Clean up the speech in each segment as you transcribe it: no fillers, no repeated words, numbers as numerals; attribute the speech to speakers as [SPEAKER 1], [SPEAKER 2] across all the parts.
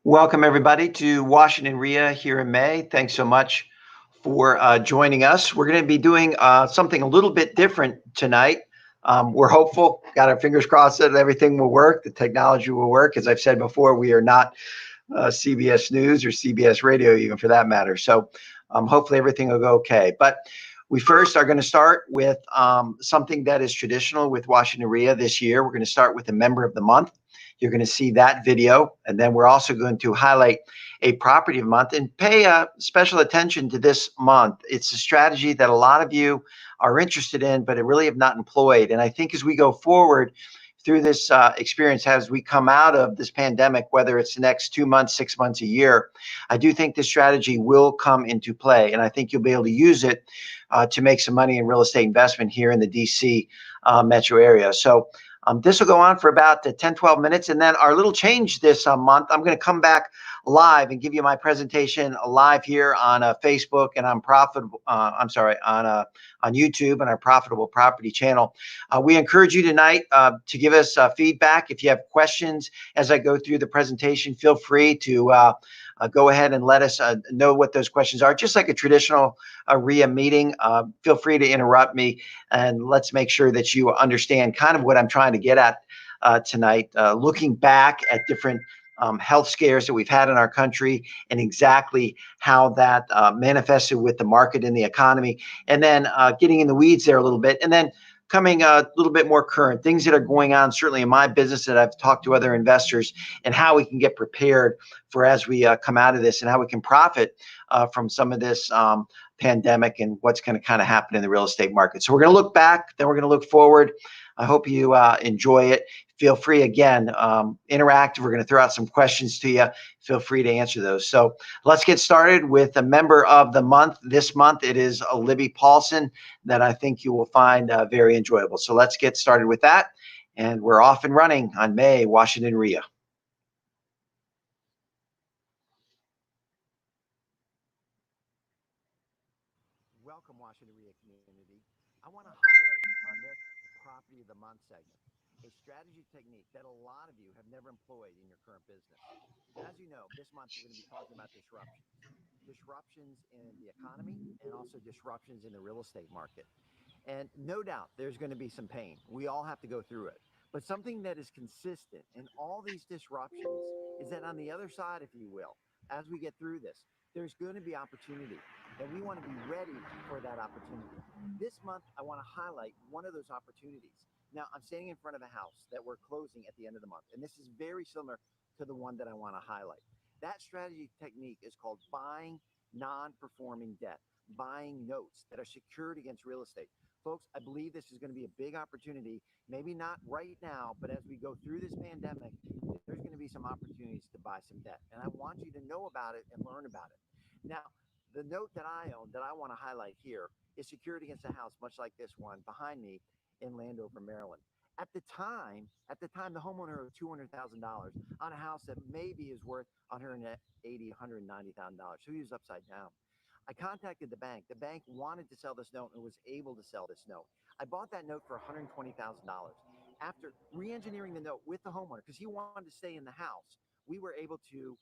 [SPEAKER 1] Welcome, everybody, to Washington REIA here in May. Thanks so much for joining us. We're going to be doing something a little bit different tonight. We're hopeful, got our fingers crossed that everything will work, the technology will work. As I've said before, we are not CBS News or CBS Radio, even for that matter. So hopefully everything will go okay. But we first are going to start with something that is traditional with Washington REIA this year. We're going to start with a member of the month. You're going to see that video. And then we're also going to highlight a property of the month and pay special attention to this month. It's a strategy that a lot of you are interested in, but really have not employed. And I think as we go forward through this experience, as we come out of this pandemic, whether it's the next 2 months, 6 months, a year, I do think this strategy will come into play. And I think you'll be able to use it to make some money in real estate investment here in the DC metro area. So this will go on for about 10, 12 minutes. And then our little change this month, I'm going to come back live and give you my presentation live here on Facebook and on on YouTube and our Profitable Property channel. We encourage you tonight to give us feedback. If you have questions as I go through the presentation, feel free to go ahead and let us know what those questions are. Just like a traditional REIA meeting, feel free to interrupt me, and let's make sure that you understand kind of what I'm trying to get at tonight, looking back at different health scares that we've had in our country and exactly how that manifested with the market and the economy, and then getting in the weeds there a little bit, and then coming a little bit more current, things that are going on certainly in my business that I've talked to other investors, and how we can get prepared for as we come out of this, and how we can profit from some of this pandemic and what's going to kind of happen in the real estate market. So we're going to look back, then we're going to look forward. I hope you enjoy it. Feel free, again, interactive. We're going to throw out some questions to you. Feel free to answer those. So let's get started with a member of the month. This month, it is Libby Paulson that I think you will find very enjoyable. So let's get started with that. And we're off and running on May, Washington REIA.
[SPEAKER 2] Welcome, Washington REIA community. I want to highlight on this Property of the Month segment a strategy technique that a lot of you have never employed in your current business. As you know, this month we're going to be talking about disruptions. Disruptions in the economy and also disruptions in the real estate market. And no doubt there's going to be some pain. We all have to go through it. But something that is consistent in all these disruptions is that on the other side, if you will, as we get through this, there's going to be opportunity, and we want to be ready for that opportunity. This month, I want to highlight one of those opportunities. Now, I'm standing in front of a house that we're closing at the end of the month, and this is very similar to the one that I want to highlight. That strategy technique is called buying non-performing debt, buying notes that are secured against real estate. Folks, I believe this is going to be a big opportunity, maybe not right now, but as we go through this pandemic, there's going to be some opportunities to buy some debt. And I want you to know about it and learn about it. Now, the note that I own that I want to highlight here is secured against a house much like this one behind me in Landover, Maryland. At the time, the homeowner owed $200,000 on a house that maybe is worth $180,000, $190,000. So he was upside down. I contacted the bank. The bank wanted to sell this note and was able to sell this note. I bought that note for $120,000. After re-engineering the note with the homeowner, because he wanted to stay in the house, we were able to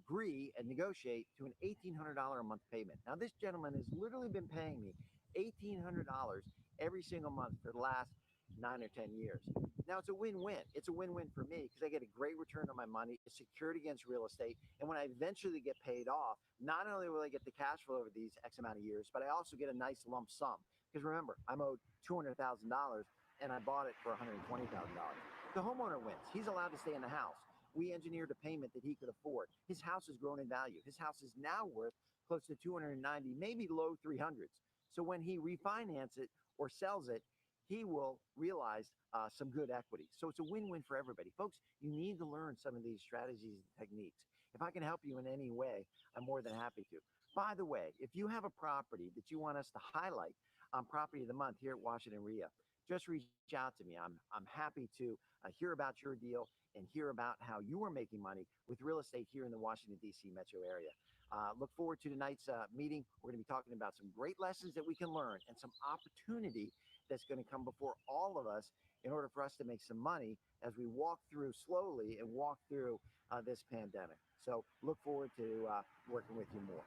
[SPEAKER 2] agree and negotiate to an $1,800 a month payment. Now, this gentleman has literally been paying me $1,800 every single month for the last 9 or 10 years. Now, it's a win-win. It's a win-win for me because I get a great return on my money. It's secured against real estate. And when I eventually get paid off, not only will I get the cash flow over these X amount of years, but I also get a nice lump sum. Because remember, I'm owed $200,000 and I bought it for $120,000. The homeowner wins. He's allowed to stay in the house. We engineered a payment that he could afford. His house has grown in value. His house is now worth close to 290, maybe low 300s. So when he refinances it or sells it, he will realize some good equity. So it's a win-win for everybody. Folks, you need to learn some of these strategies and techniques. If I can help you in any way, I'm more than happy to. By the way, if you have a property that you want us to highlight on Property of the Month here at Washington REIA, just reach out to me. I'm happy to hear about your deal and hear about how you are making money with real estate here in the Washington, D.C. metro area. Look forward to tonight's meeting. We're going to be talking about some great lessons that we can learn and some opportunity that's going to come before all of us in order for us to make some money as we walk through slowly and walk through this pandemic. So look forward to working with you more.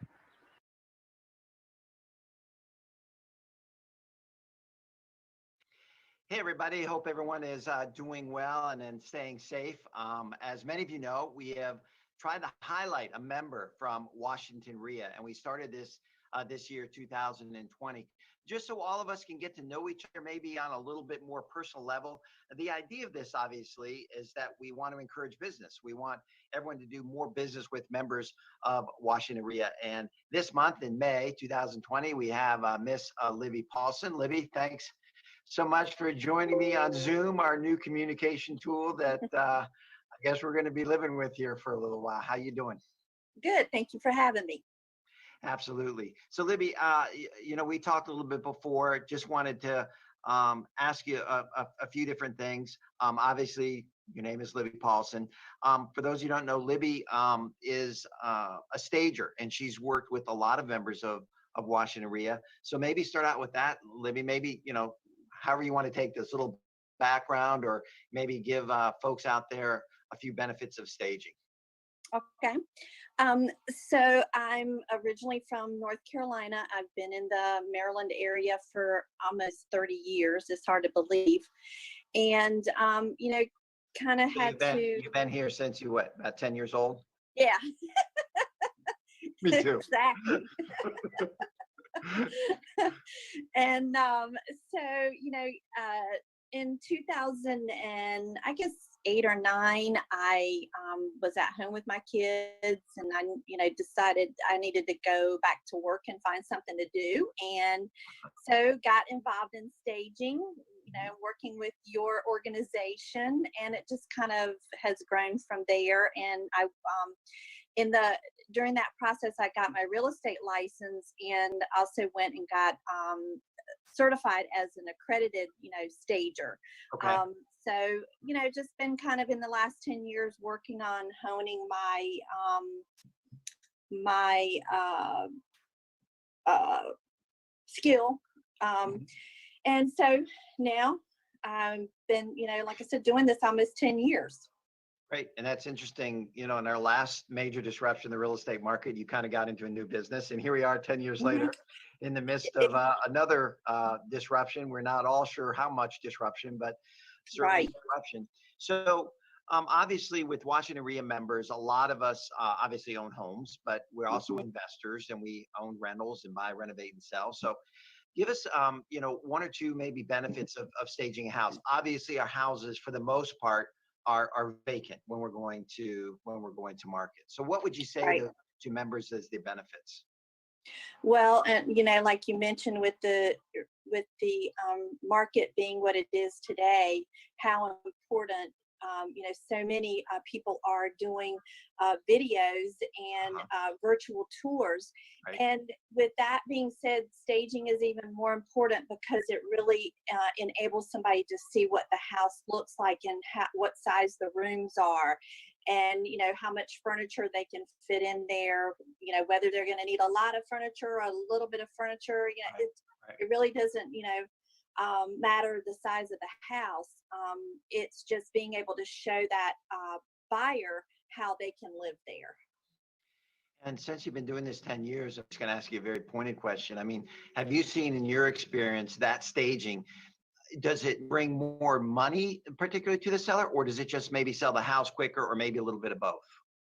[SPEAKER 1] Hey, everybody. Hope everyone is doing well and staying safe. As many of you know, we have tried to highlight a member from Washington WREIA, and we started this this year, 2020, just so all of us can get to know each other, maybe on a little bit more personal level. The idea of this, obviously, is that we want to encourage business. We want everyone to do more business with members of Washington WREIA. And this month in May 2020, we have Miss Libby Paulson. Libby, thanks so much for joining me on Zoom, our new communication tool that I guess we're going to be living with here for a little while. How you doing?
[SPEAKER 3] Good. Thank you for having me.
[SPEAKER 1] Absolutely. So Libby, we talked a little bit before. Just wanted to ask you a few different things. Obviously, your name is Libby Paulson. For those who don't know, Libby is a stager, and she's worked with a lot of members of Washington WREIA. So maybe start out with that, Libby. Maybe however you want to take this little background, or maybe give folks out there a few benefits of staging.
[SPEAKER 3] Okay. So I'm originally from North Carolina. I've been in the Maryland area for almost 30 years. It's hard to believe. And, kind of had
[SPEAKER 1] You've been here since you, what, about 10 years old?
[SPEAKER 3] Yeah.
[SPEAKER 1] Me too.
[SPEAKER 3] Exactly. And in 2008 or 9, I was at home with my kids, and I decided I needed to go back to work and find something to do, and so got involved in staging, working with your organization, and it just kind of has grown from there. And I during that process, I got my real estate license, and also went and got certified as an accredited, stager.
[SPEAKER 1] Okay.
[SPEAKER 3] So, just been kind of in the last 10 years working on honing my skill. And so now I've been, like I said, doing this almost 10 years.
[SPEAKER 1] Great. And that's interesting. In our last major disruption in the real estate market, you kind of got into a new business. And here we are 10 years later in the midst of another disruption. We're not all sure how much disruption, but certainly disruption. So obviously with Washington WREIA members, a lot of us obviously own homes, but we're also investors, and we own rentals and buy, renovate, and sell. So give us, one or two maybe benefits of staging a house. Obviously, our houses, for the most part, are vacant when we're going to market. So what would you say to members as the benefits?
[SPEAKER 3] Well, and like you mentioned, with the market being what it is today, how important so many people are doing videos and virtual tours.
[SPEAKER 1] Right.
[SPEAKER 3] And with that being said, staging is even more important because it really enables somebody to see what the house looks like, and what size the rooms are, and how much furniture they can fit in there, whether they're going to need a lot of furniture or a little bit of furniture. It really doesn't matter the size of the house. It's just being able to show that buyer how they can live there.
[SPEAKER 1] And since you've been doing this 10 years, I'm just going to ask you a very pointed question. I mean, have you seen in your experience that staging, does it bring more money particularly to the seller, or does it just maybe sell the house quicker, or maybe a little bit of both?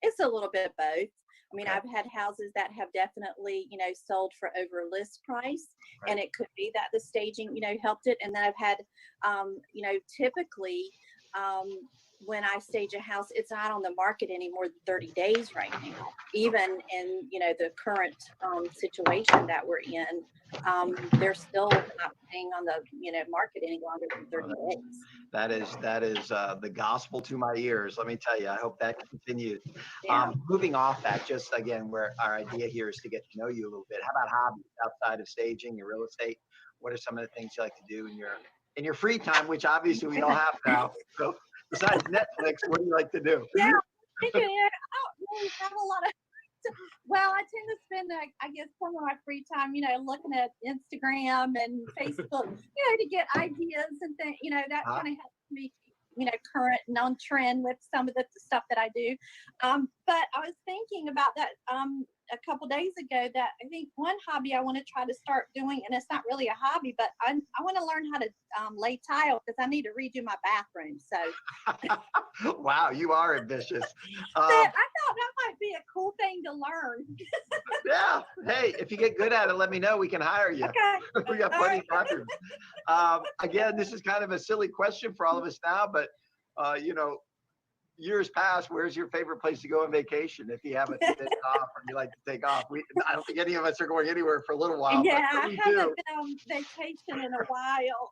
[SPEAKER 3] It's a little bit of both. I mean,
[SPEAKER 1] Okay.
[SPEAKER 3] I've had houses that have definitely, sold for over list price,
[SPEAKER 1] Right.
[SPEAKER 3] and it could be that the staging, helped it. And then I've had, typically, when I stage a house, it's not on the market any more than 30 days right now. Even in, the current situation that we're in, they're still not staying on the, market any longer than 30 days.
[SPEAKER 1] That is the gospel to my ears. Let me tell you, I hope that continues.
[SPEAKER 3] Yeah.
[SPEAKER 1] Moving off that, just again, where our idea here is to get to know you a little bit. How about hobbies outside of staging, your real estate? What are some of the things you like to do in your free time, which obviously we all have now? So besides Netflix, what do you like to do?
[SPEAKER 3] Yeah, I don't really have a lot of Well, I tend to spend, I guess, some of my free time, looking at Instagram and Facebook, to get ideas and things, that kind of helps me, current and on trend with some of the stuff that I do. But I was thinking about that a couple days ago, that I think one hobby I want to try to start doing, and it's not really a hobby, but I want to learn how to lay tile, because I need to redo my bathroom. So
[SPEAKER 1] wow, you are ambitious.
[SPEAKER 3] I thought that might be a cool thing to learn.
[SPEAKER 1] Yeah. Hey, if you get good at it, let me know. We can hire you.
[SPEAKER 3] Okay.
[SPEAKER 1] We got plenty of bathrooms. Again, this is kind of a silly question for all of us now, but years past, where's your favorite place to go on vacation if you have a day off or you like to take off? I don't think any of us are going anywhere for a little while.
[SPEAKER 3] Yeah,
[SPEAKER 1] but
[SPEAKER 3] I
[SPEAKER 1] we
[SPEAKER 3] haven't
[SPEAKER 1] do.
[SPEAKER 3] been on vacation in a while,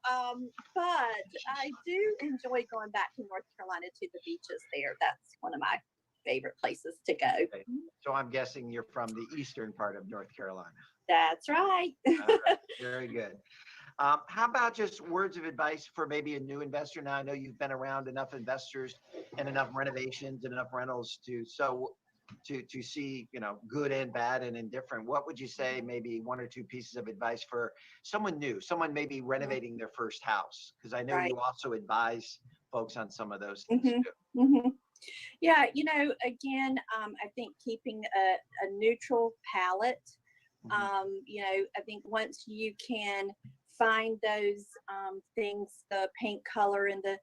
[SPEAKER 3] but I do enjoy going back to North Carolina to the beaches there. That's one of my favorite places to go.
[SPEAKER 1] Okay. So I'm guessing you're from the eastern part of North Carolina.
[SPEAKER 3] That's right.
[SPEAKER 1] Right. Very good. How about just words of advice for maybe a new investor? Now, I know you've been around enough investors and enough renovations and enough rentals to see, good and bad and indifferent. What would you say, maybe one or two pieces of advice for someone new, someone maybe renovating their first house? Because I know
[SPEAKER 3] Right.
[SPEAKER 1] you also advise folks on some of those things too.
[SPEAKER 3] Mm-hmm. Yeah, again, I think keeping a neutral palette. I think once you can find those things, the paint color and the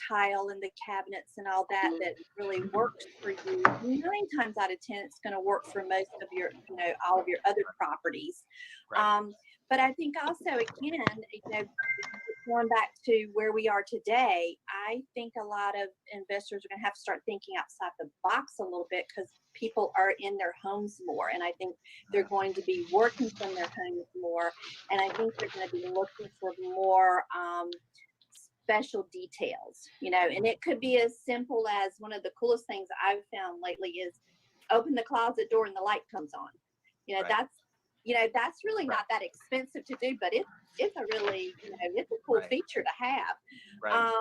[SPEAKER 3] tile and the cabinets and all that really works for you, 9 times out of 10 it's going to work for most of your, all of your other properties.
[SPEAKER 1] Right.
[SPEAKER 3] But I think also, again, going back to where we are today, I think a lot of investors are going to have to start thinking outside the box a little bit, because people are in their homes more, and I think they're going to be working from their homes more, and I think they're going to be looking for more special details, and it could be as simple as, one of the coolest things I've found lately is open the closet door and the light comes on.
[SPEAKER 1] Right.
[SPEAKER 3] That's really not that expensive to do, but it's a really, it's a cool feature to have.
[SPEAKER 1] Right.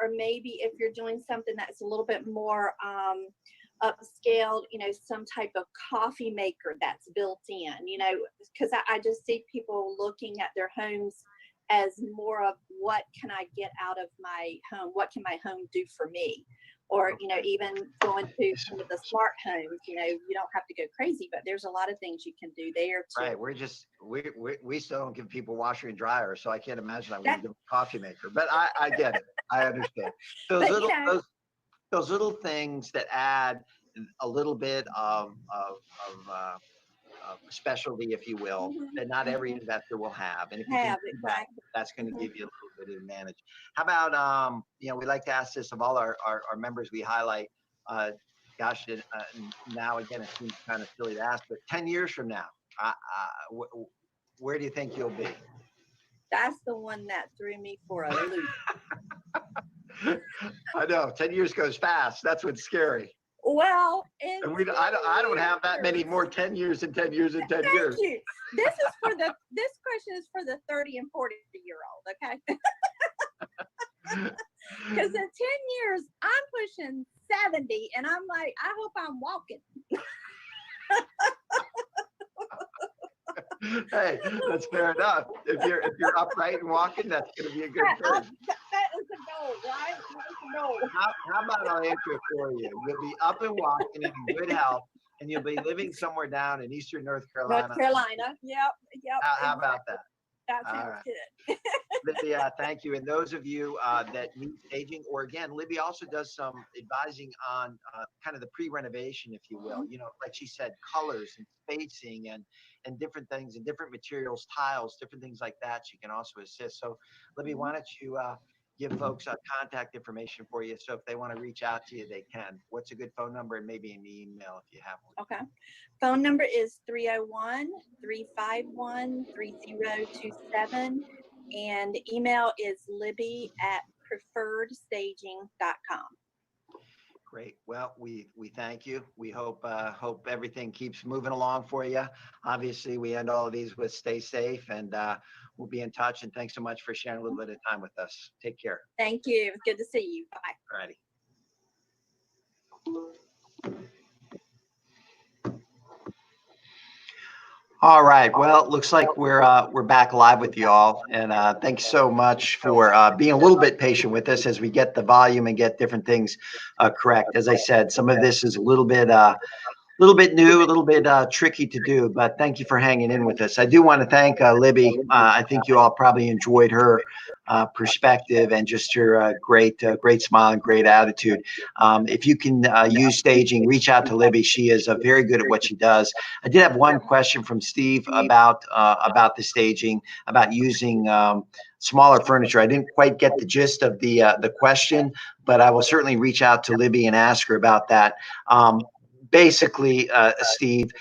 [SPEAKER 3] Or maybe if you're doing something that's a little bit more upscaled, some type of coffee maker that's built in, because I just see people looking at their homes as more of, what can I get out of my home? What can my home do for me? Or, even going to some of the smart homes, you don't have to go crazy, but there's a lot of things you can do there too.
[SPEAKER 1] Right. We still don't give people washer and dryer, so I can't imagine I would give them a coffee maker, but I get it. I understand. Those little things that add a little bit of specialty, if you will, that not every investor will have. And if you can do that, that's going to give you a little bit of advantage. How about, we like to ask this of all our members we highlight, now again, it seems kind of silly to ask, but 10 years from now, where do you think you'll be?
[SPEAKER 3] That's the one that threw me for a loop.
[SPEAKER 1] I know, 10 years goes fast. That's what's scary.
[SPEAKER 3] Well,
[SPEAKER 1] and I don't have that many more 10 years and 10 years and 10 years.
[SPEAKER 3] Thank you. This question is for the 30 and 40-year-old, okay? Because in 10 years, I'm pushing 70, and I'm like, I hope I'm walking.
[SPEAKER 1] Hey, that's fair enough. If you're upright and walking, that's going to be a good thing.
[SPEAKER 3] That is the goal, right? That's the goal.
[SPEAKER 1] How about I'll answer it for you? You'll be up and walking and in good health, and you'll be living somewhere down in eastern North Carolina.
[SPEAKER 3] North Carolina. Yep.
[SPEAKER 1] How about that?
[SPEAKER 3] That sounds good.
[SPEAKER 1] Libby, thank you. And those of you that need staging, or again, Libby also does some advising on kind of the pre-renovation, if you will. Like she said, colors and spacing and different things and different materials, tiles, different things like that. She can also assist. So, Libby, why don't you give folks contact information for you, so if they want to reach out to you, they can. What's a good phone number, and maybe an email if you have one?
[SPEAKER 3] Okay. Phone number is 301-351-3027, and email is libby@preferredstaging.com.
[SPEAKER 1] Great. Well, we thank you. We hope everything keeps moving along for you. Obviously, we end all of these with stay safe, and we'll be in touch. And thanks so much for sharing a little bit of time with us. Take care.
[SPEAKER 3] Thank you. It was good to see you. Bye.
[SPEAKER 1] Alrighty. All right. Well, it looks like we're back live with you all, and thanks so much for being a little bit patient with us as we get the volume and get different things correct. As I said, some of this is a little bit new, a little bit tricky to do, but thank you for hanging in with us. I do want to thank Libby. I think you all probably enjoyed her perspective and just her great smile and great attitude. If you can use staging, reach out to Libby. She is very good at what she does. I did have one question from Steve about the staging, about using smaller furniture. I didn't quite get the gist of the question, but I will certainly reach out to Libby and ask her about that. Basically, Steve,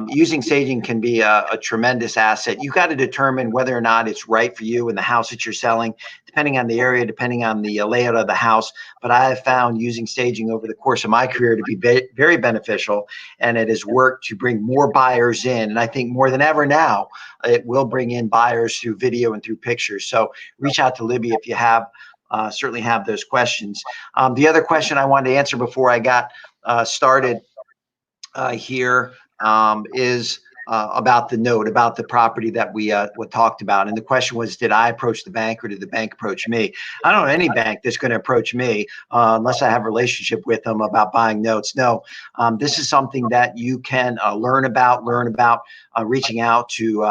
[SPEAKER 1] using staging can be a tremendous asset. You've got to determine whether or not it's right for you and the house that you're selling, depending on the area, depending on the layout of the house. But I have found using staging over the course of my career to be very beneficial, and it has worked to bring more buyers in. And I think more than ever now, it will bring in buyers through video and through pictures. So reach out to Libby if you have certainly have those questions. The other question I wanted to answer before I got started here is about the note, about the property that we talked about. And the question was, did I approach the bank or did the bank approach me? I don't know any bank that's going to approach me unless I have a relationship with them about buying notes. No, this is something that you can learn about reaching out to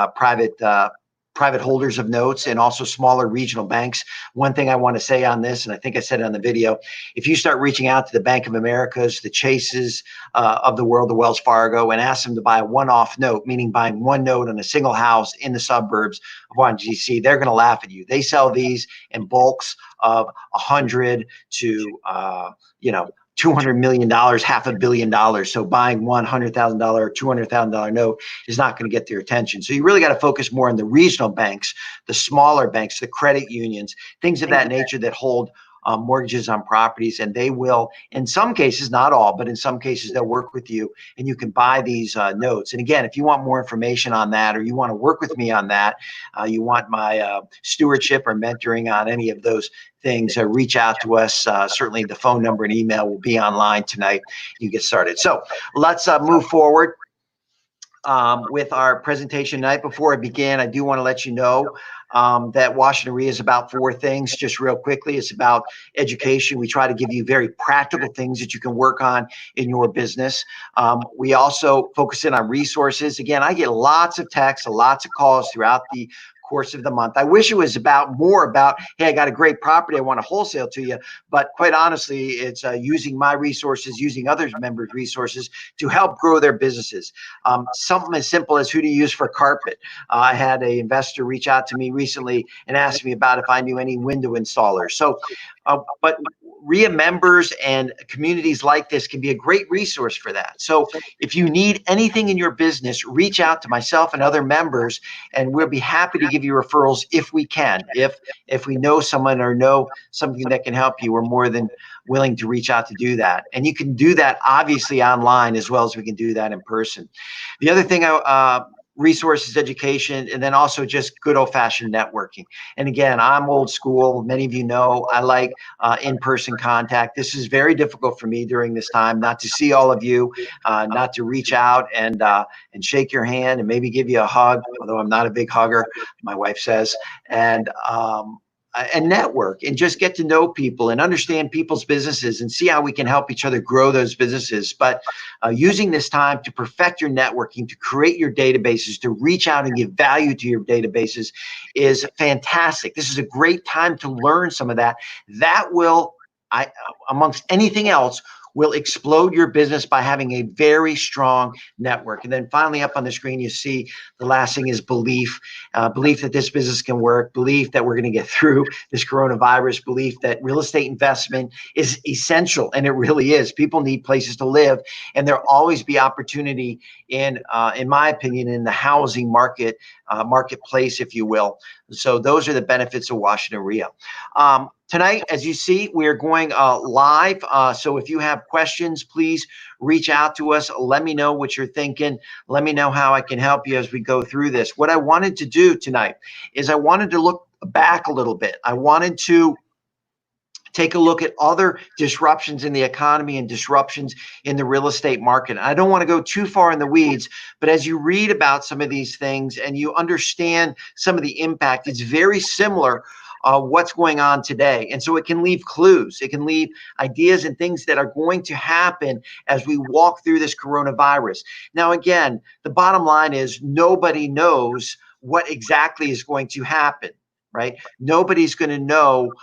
[SPEAKER 1] private holders of notes and also smaller regional banks. One thing I want to say on this, and I think I said it on the video, if you start reaching out to the Bank of Americas, the Chases of the world, the Wells Fargo, and ask them to buy a one-off note, meaning buying one note on a single house in the suburbs of Washington, D.C., they're going to laugh at you. They sell these in bulks of 100 to, $200 million, $500 million. So buying $100,000 or $200,000 note is not going to get their attention. So you really got to focus more on the regional banks, the smaller banks, the credit unions, things of that nature that hold mortgages on properties, and they will, in some cases, not all, but in some cases, they'll work with you, and you can buy these notes. And again, if you want more information on that, or you want to work with me on that, you want my stewardship or mentoring on any of those things, reach out to us. Certainly, the phone number and email will be online tonight. You get started. So let's move forward with our presentation tonight. Before I begin, I do want to let you know that Washington REIA is about four things, just real quickly. It's about education. We try to give you very practical things that you can work on in your business. We also focus in on resources. Again, I get lots of texts, lots of calls throughout the course of the month. I wish it was more about, hey, I got a great property, I want to wholesale to you. But quite honestly, it's using my resources, using other members' resources to help grow their businesses. Something as simple as who to use for carpet. I had an investor reach out to me recently and ask me about if I knew any window installers. So, but REIA members and communities like this can be a great resource for that. So if you need anything in your business, reach out to myself and other members, and we'll be happy to give you referrals if we can. If we know someone or know something that can help you, we're more than willing to reach out to do that. And you can do that obviously online as well as we can do that in person. The other thing resources, education, and then also just good old-fashioned networking. And again, I'm old school. Many of you know I like in-person contact. This is very difficult for me during this time, not to see all of you, not to reach out and shake your hand and maybe give you a hug, although I'm not a big hugger, my wife says, and network and just get to know people and understand people's businesses and see how we can help each other grow those businesses. But using this time to perfect your networking, to create your databases, to reach out and give value to your databases is fantastic. This is a great time to learn some of that. That will, amongst anything else, will explode your business by having a very strong network. And then finally, up on the screen, you see the last thing is belief. Belief that this business can work, belief that we're going to get through this coronavirus, belief that real estate investment is essential, and it really is. People need places to live, and there'll always be opportunity in my opinion, in the housing marketplace, if you will. So those are the benefits of Washington REIA. Tonight, as you see, we're going live. So if you have questions, please reach out to us. Let me know what you're thinking. Let me know how I can help you as we go through this. What I wanted to do tonight is I wanted to look back a little bit. I wanted to Take a look at other disruptions in the economy and disruptions in the real estate market. I don't want to go too far in the weeds, but as you read about some of these things and you understand some of the impact, it's very similar what's going on today. And so it can leave clues. It can leave ideas and things that are going to happen as we walk through this coronavirus. Now, again, the bottom line is nobody knows what exactly is going to happen, right? Nobody's going to know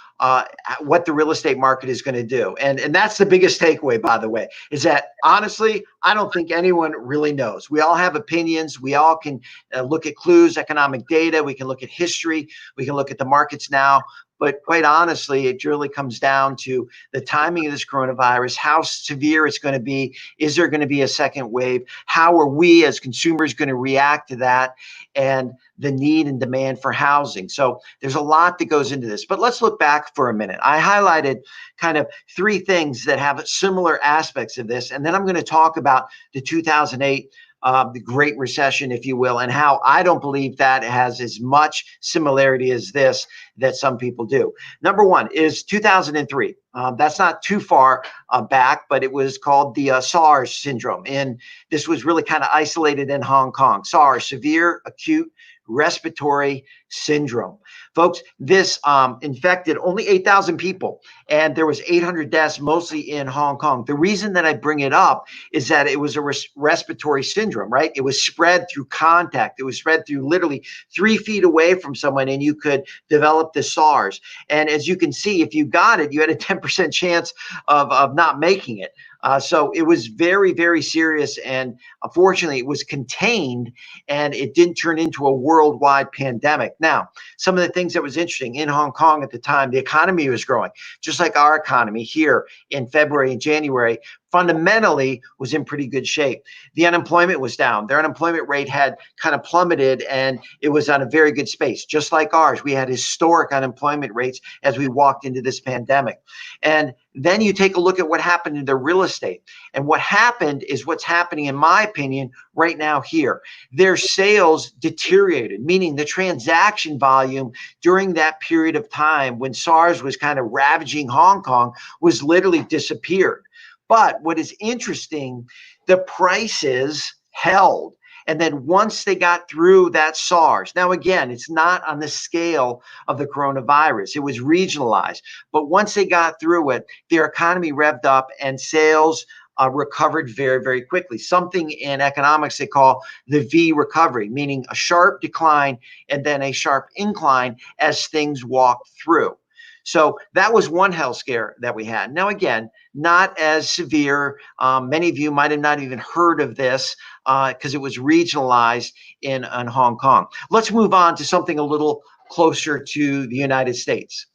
[SPEAKER 1] what the real estate market is going to do. And that's the biggest takeaway, by the way, is that honestly, I don't think anyone really knows. We all have opinions. We all can look at clues, economic data. We can look at history. We can look at the markets now. But quite honestly, it really comes down to the timing of this coronavirus, how severe it's going to be. Is there going to be a second wave? How are we as consumers going to react to that? And the need and demand for housing. So there's a lot that goes into this. But let's look back for a minute. I highlighted kind of three things that have similar aspects of this. And then I'm going to talk about the 2008 the Great Recession, if you will, and how I don't believe that has as much similarity as this that some people do. Number one is 2003. That's not too far back, but it was called the SARS syndrome. And this was really kind of isolated in Hong Kong. SARS, severe acute respiratory syndrome. Folks, this infected only 8,000 people, and there was 800 deaths, mostly in Hong Kong. The reason that I bring it up is that it was a respiratory syndrome, right? It was spread through contact. It was spread through literally 3 feet away from someone, and you could develop the SARS. And as you can see, if you got it, you had a 10% chance of not making it. So it was very, very serious, and unfortunately it was contained and it didn't turn into a worldwide pandemic. Now, some of the things that was interesting in Hong Kong at the time, the economy was growing, just like our economy here in February and January, fundamentally was in pretty good shape. The unemployment was down. Their unemployment rate had kind of plummeted and it was on a very good space, just like ours. We had historic unemployment rates as we walked into this pandemic. And then you take a look at what happened in the real estate. And what happened is what's happening, in my opinion, right now here. Their sales deteriorated, meaning the transaction volume during that period of time when SARS was kind of ravaging Hong Kong was literally disappeared. But what is interesting, the prices held. And then once they got through that SARS, now again, it's not on the scale of the coronavirus. It was regionalized. But once they got through it, their economy revved up and sales recovered very, very quickly. Something in economics they call the V recovery, meaning a sharp decline and then a sharp incline as things walk through. So that was one health scare that we had. Now, again, not as severe. Many of you might have not even heard of this because it was regionalized in Hong Kong. Let's move on to something a little closer to the United States.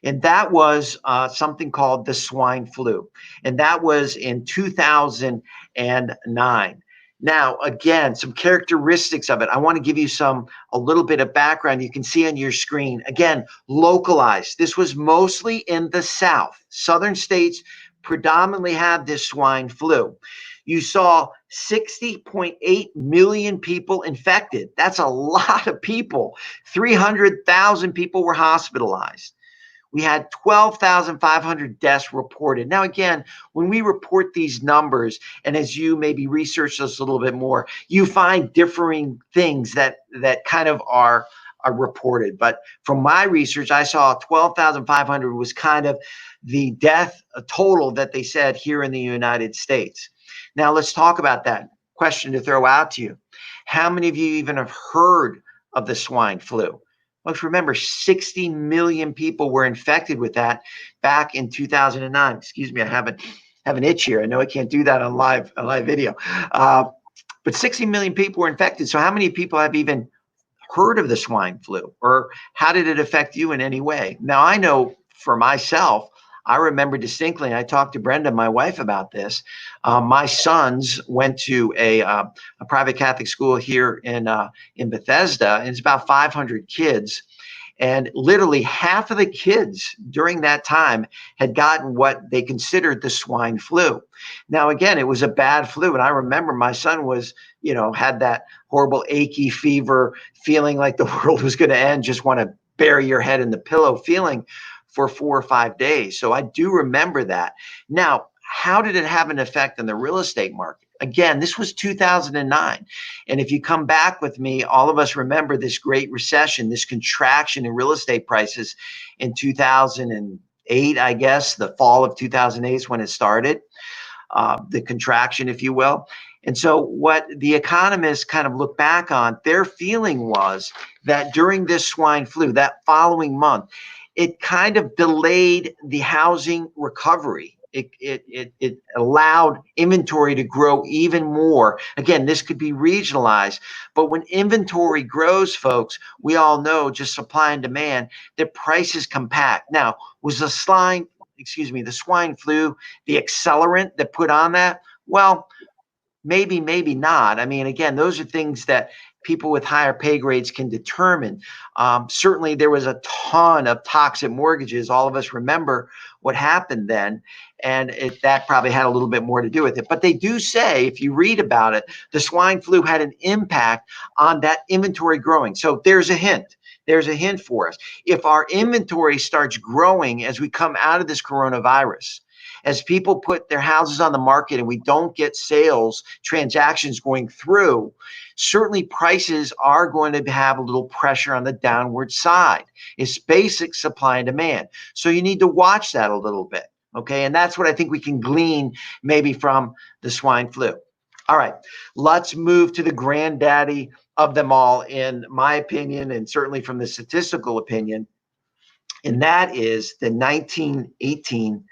[SPEAKER 1] And that was something called the swine flu. And that was in 2009. Now, again, some characteristics of it. I want to give you a little bit of background. You can see on your screen. Again, localized. This was mostly in the South. Southern states predominantly had this swine flu. You saw 60.8 million people infected. That's a lot of people. 300,000 people were hospitalized. We had 12,500 deaths reported. Now, again, when we report these numbers, and as you maybe research this a little bit more, you find differing things that kind of are reported. But from my research, I saw 12,500 was kind of the death total that they said here in the United States. Now, let's talk about that. Question to throw out to you. How many of you even have heard of the swine flu? Folks, remember, 60 million people were infected with that back in 2009. Excuse me, I have an itch here. I know I can't do that on live video. But 60 million people were infected. So how many people have even heard of the swine flu? Or how did it affect you in any way? Now, I know for myself, I remember distinctly, and I talked to Brenda, my wife, about this. My sons went to a private Catholic school here in Bethesda, and it's about 500 kids. And literally half of the kids during that time had gotten what they considered the swine flu. Now, again, it was a bad flu. And I remember my son was, had that horrible achy fever, feeling like the world was going to end, just want to bury your head in the pillow feeling. for 4 or 5 days. So I do remember that. Now, how did it have an effect on the real estate market? Again, this was 2009. And if you come back with me, all of us remember this great recession, this contraction in real estate prices in 2008, I guess, the fall of 2008 is when it started, the contraction, if you will. And so what the economists kind of look back on, their feeling was that during this swine flu, that following month, it kind of delayed the housing recovery. It allowed inventory to grow even more. Again, this could be regionalized, but when inventory grows, folks, we all know just supply and demand, the prices compact. Now, was the swine flu the accelerant that put on that? Well, maybe, maybe not. I mean, again, those are things that people with higher pay grades can determine. Certainly, there was a ton of toxic mortgages. All of us remember what happened then, and that probably had a little bit more to do with it. But they do say, if you read about it, the swine flu had an impact on that inventory growing. So there's a hint. There's a hint for us. If our inventory starts growing as we come out of this coronavirus, as people put their houses on the market and we don't get sales transactions going through, certainly prices are going to have a little pressure on the downward side. It's basic supply and demand. So you need to watch that a little bit. Okay. And that's what I think we can glean maybe from the swine flu. All right. Let's move to the granddaddy of them all, in my opinion, and certainly from the statistical opinion. And that is the 1918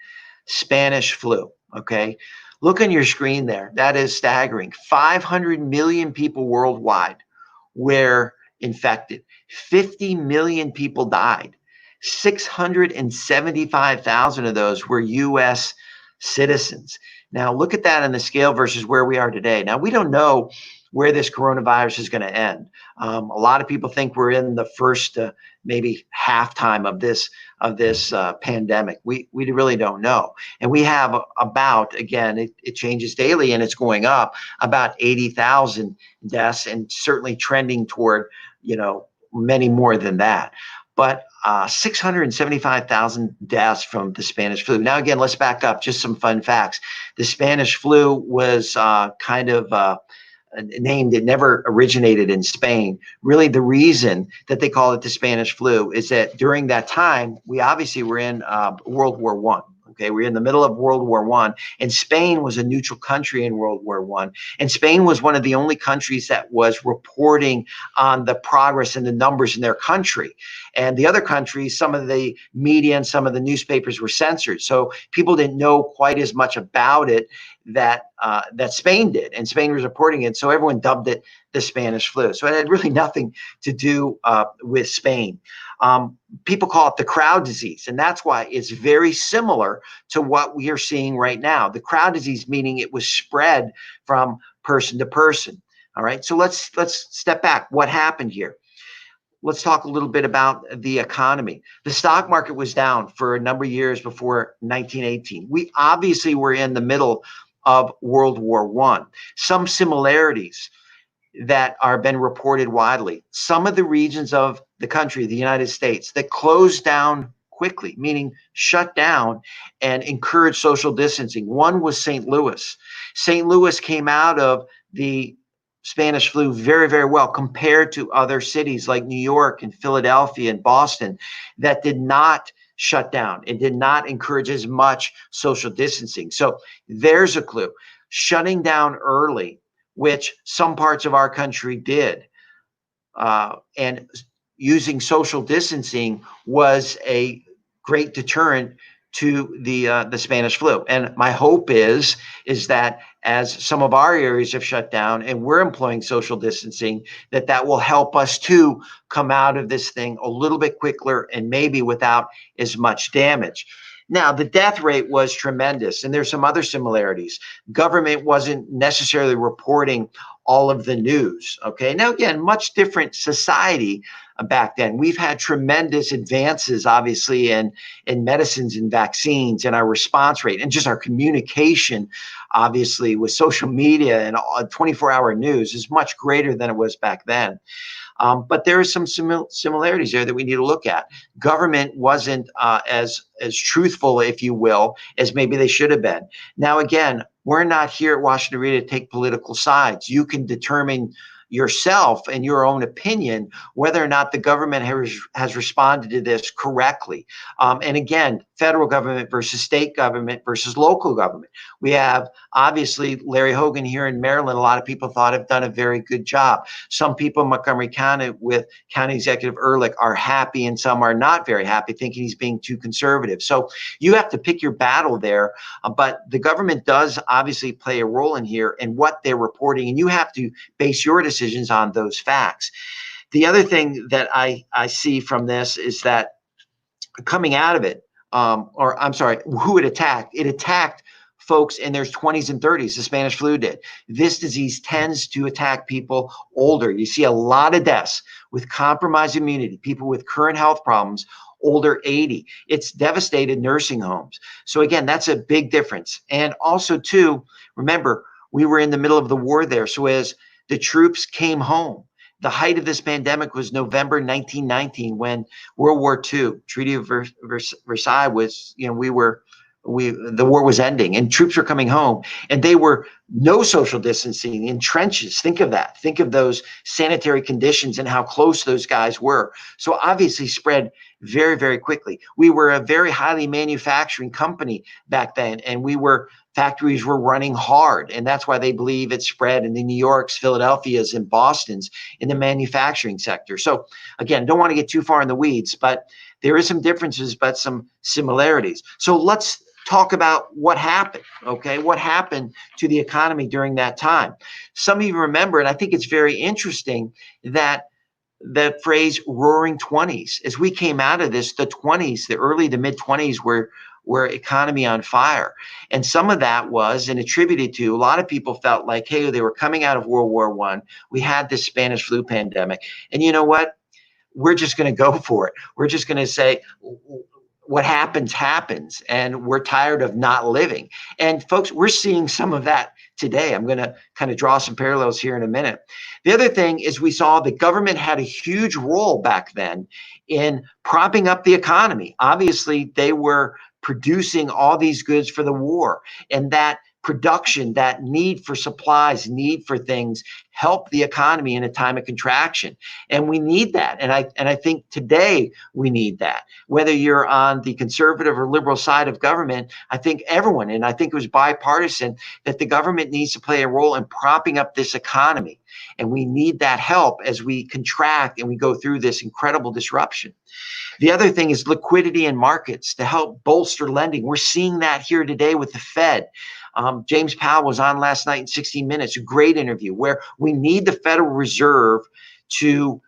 [SPEAKER 1] Spanish flu. Okay. Look on your screen there. That is staggering. 500 million people worldwide were infected. 50 million people died. 675,000 of those were U.S. citizens. Now, look at that on the scale versus where we are today. Now, we don't know where this coronavirus is going to end. A lot of people think we're in the first maybe halftime of this pandemic. We really don't know. And we have about, again, it changes daily and it's going up, about 80,000 deaths, and certainly trending toward, many more than that. But 675,000 deaths from the Spanish flu. Now, again, let's back up. Just some fun facts. The Spanish flu was named, it never originated in Spain. Really, the reason that they call it the Spanish flu is that during that time, we obviously were in World War I. Okay, we're in the middle of World War I, and Spain was a neutral country in World War I. And Spain was one of the only countries that was reporting on the progress and the numbers in their country. And the other countries, some of the media and some of the newspapers were censored. So people didn't know quite as much about it that Spain did, and Spain was reporting it. So everyone dubbed it the Spanish flu. So it had really nothing to do with Spain. People call it the crowd disease, and that's why it's very similar to what we are seeing right now. The crowd disease, meaning it was spread from person to person. All right, so let's step back. What happened here? Let's talk a little bit about the economy. The stock market was down for a number of years before 1918. We obviously were in the middle of World War I. Some similarities that are been reported widely. Some of the regions of the country, the United States, that closed down quickly, meaning shut down and encouraged social distancing. One was St. Louis. St. Louis came out of the Spanish flu very, very well compared to other cities like New York and Philadelphia and Boston that did not shut down and did not encourage as much social distancing. So there's a clue. Shutting down early, which some parts of our country did, and using social distancing was a great deterrent to the Spanish flu. And my hope is that as some of our areas have shut down and we're employing social distancing, that will help us to come out of this thing a little bit quicker and maybe without as much damage. Now, the death rate was tremendous, and there's some other similarities. Government wasn't necessarily reporting all of the news. Okay. Now, again, much different society back then. We've had tremendous advances, obviously, in medicines and vaccines, and our response rate and just our communication, obviously, with social media and 24-hour news is much greater than it was back then. But there are some similarities there that we need to look at. Government wasn't as truthful, if you will, as maybe they should have been. Now, again, we're not here at Washington WREIA to take political sides. You can determine yourself and your own opinion whether or not the government has responded to this correctly. And again, federal government versus state government versus local government. We have obviously Larry Hogan here in Maryland. A lot of people thought have done a very good job. Some people in Montgomery County with County Executive Ehrlich are happy and some are not very happy, thinking he's being too conservative. So you have to pick your battle there. But the government does obviously play a role in here and what they're reporting, and you have to base your decisions on those facts. The other thing that I see from this is that coming out of it, or I'm sorry, who it attacked folks in their 20s and 30s. The Spanish flu did. This disease tends to attack people older. You see a lot of deaths with compromised immunity, people with current health problems, older 80. It's devastated nursing homes. So again, that's a big difference. And also too, remember, we were in the middle of the war there. So as the troops came home, the height of this pandemic was November 1919, when World War II, Treaty of Versailles was, the war was ending and troops were coming home, and they were no social distancing in trenches. Think of that. Think of those sanitary conditions and how close those guys were. So obviously spread very, very quickly. We were a very highly manufacturing company back then, and factories were running hard, and that's why they believe it spread in the New Yorks, Philadelphias, and Bostons in the manufacturing sector. So again, don't want to get too far in the weeds, but there is some differences, but some similarities. So let's talk about what happened, okay? What happened to the economy during that time? Some of you remember, and I think it's very interesting, that the phrase roaring 20s, as we came out of this, the 20s, the early to mid 20s were economy on fire. And some of that was, and attributed to, a lot of people felt like, hey, they were coming out of World War I. We had this Spanish flu pandemic. And you know what? We're just going to go for it. We're just going to say, what happens, happens. And we're tired of not living. And folks, we're seeing some of that today. I'm going to kind of draw some parallels here in a minute. The other thing is we saw the government had a huge role back then in propping up the economy. Obviously, they were producing all these goods for the war, and that production, that need for supplies, need for things, help the economy in a time of contraction. And we need that. And I think today we need that. Whether you're on the conservative or liberal side of government, I think everyone, and I think it was bipartisan, that the government needs to play a role in propping up this economy. And we need that help as we contract and we go through this incredible disruption. The other thing is liquidity in markets to help bolster lending. We're seeing that here today with the Fed. James Powell was on last night in 60 Minutes, a great interview, where we need the Federal Reserve to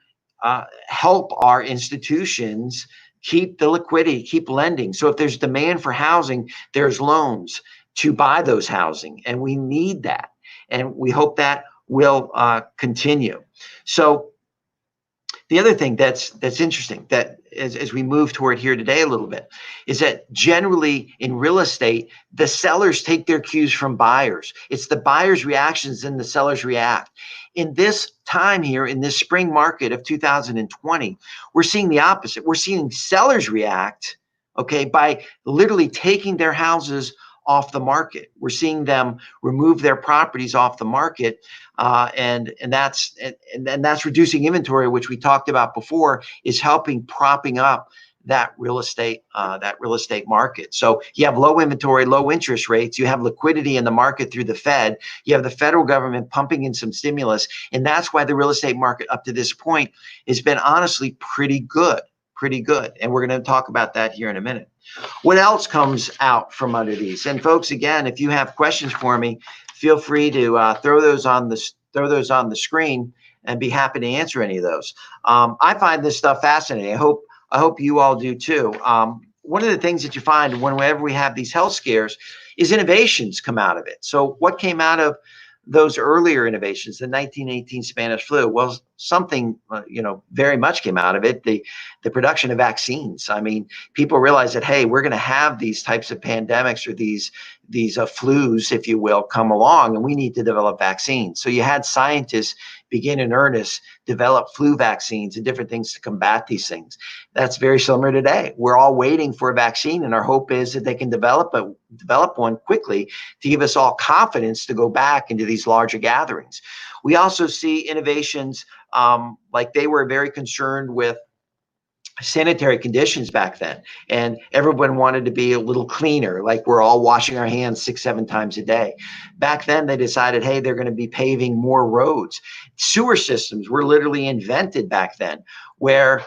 [SPEAKER 1] help our institutions keep the liquidity, keep lending. So if there's demand for housing, there's loans to buy those housing, and we need that. And we hope that will continue. So the other thing that's interesting, that as we move toward here today a little bit, is that generally in real estate, the sellers take their cues from buyers. It's the buyers' reactions and the sellers react. In this time here, in this spring market of 2020, we're seeing the opposite. We're seeing sellers react, okay, by literally taking their houses off the market. We're seeing them remove their properties off the market, and that's reducing inventory, which we talked about before, is propping up that real estate market. So you have low inventory, low interest rates, you have liquidity in the market through the Fed, you have the federal government pumping in some stimulus, and that's why the real estate market up to this point has been honestly pretty good. And we're going to talk about that here in a minute. What else comes out from under these? And folks, again, if you have questions for me, feel free to throw those on the screen, and be happy to answer any of those. I find this stuff fascinating. I hope you all do too. One of the things that you find whenever we have these health scares is innovations come out of it. So what came out of those earlier innovations, the 1918 Spanish flu? Well, something very much came out of it, the production of vaccines. I mean, people realized that, hey, we're going to have these types of pandemics, or these flus, if you will, come along, and we need to develop vaccines. So you had scientists begin in earnest, develop flu vaccines and different things to combat these things. That's very similar today. We're all waiting for a vaccine, and our hope is that they can develop one quickly to give us all confidence to go back into these larger gatherings. We also see innovations like they were very concerned with sanitary conditions back then, and everyone wanted to be a little cleaner, like we're all washing our hands 6-7 times a day. Back then they decided, hey, they're going to be paving more roads. Sewer systems were literally invented back then, where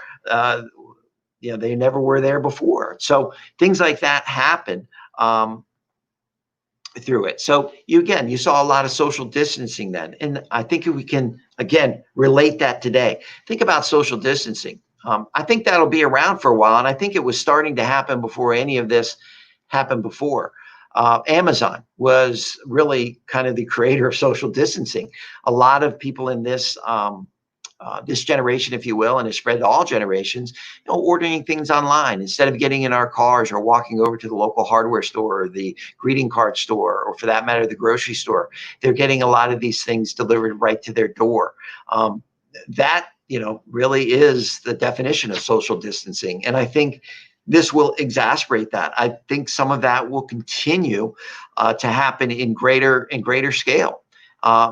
[SPEAKER 1] they never were there before. So things like that happen through it. So you saw a lot of social distancing then, and I think if we can again relate that today, think about social distancing. I think that'll be around for a while, and I think it was starting to happen before any of this happened before. Amazon was really kind of the creator of social distancing. A lot of people in this this generation, if you will, and it spread to all generations, ordering things online instead of getting in our cars or walking over to the local hardware store or the greeting card store, or for that matter, the grocery store. They're getting a lot of these things delivered right to their door. That really is the definition of social distancing. And I think this will exacerbate that. I think some of that will continue to happen in greater scale.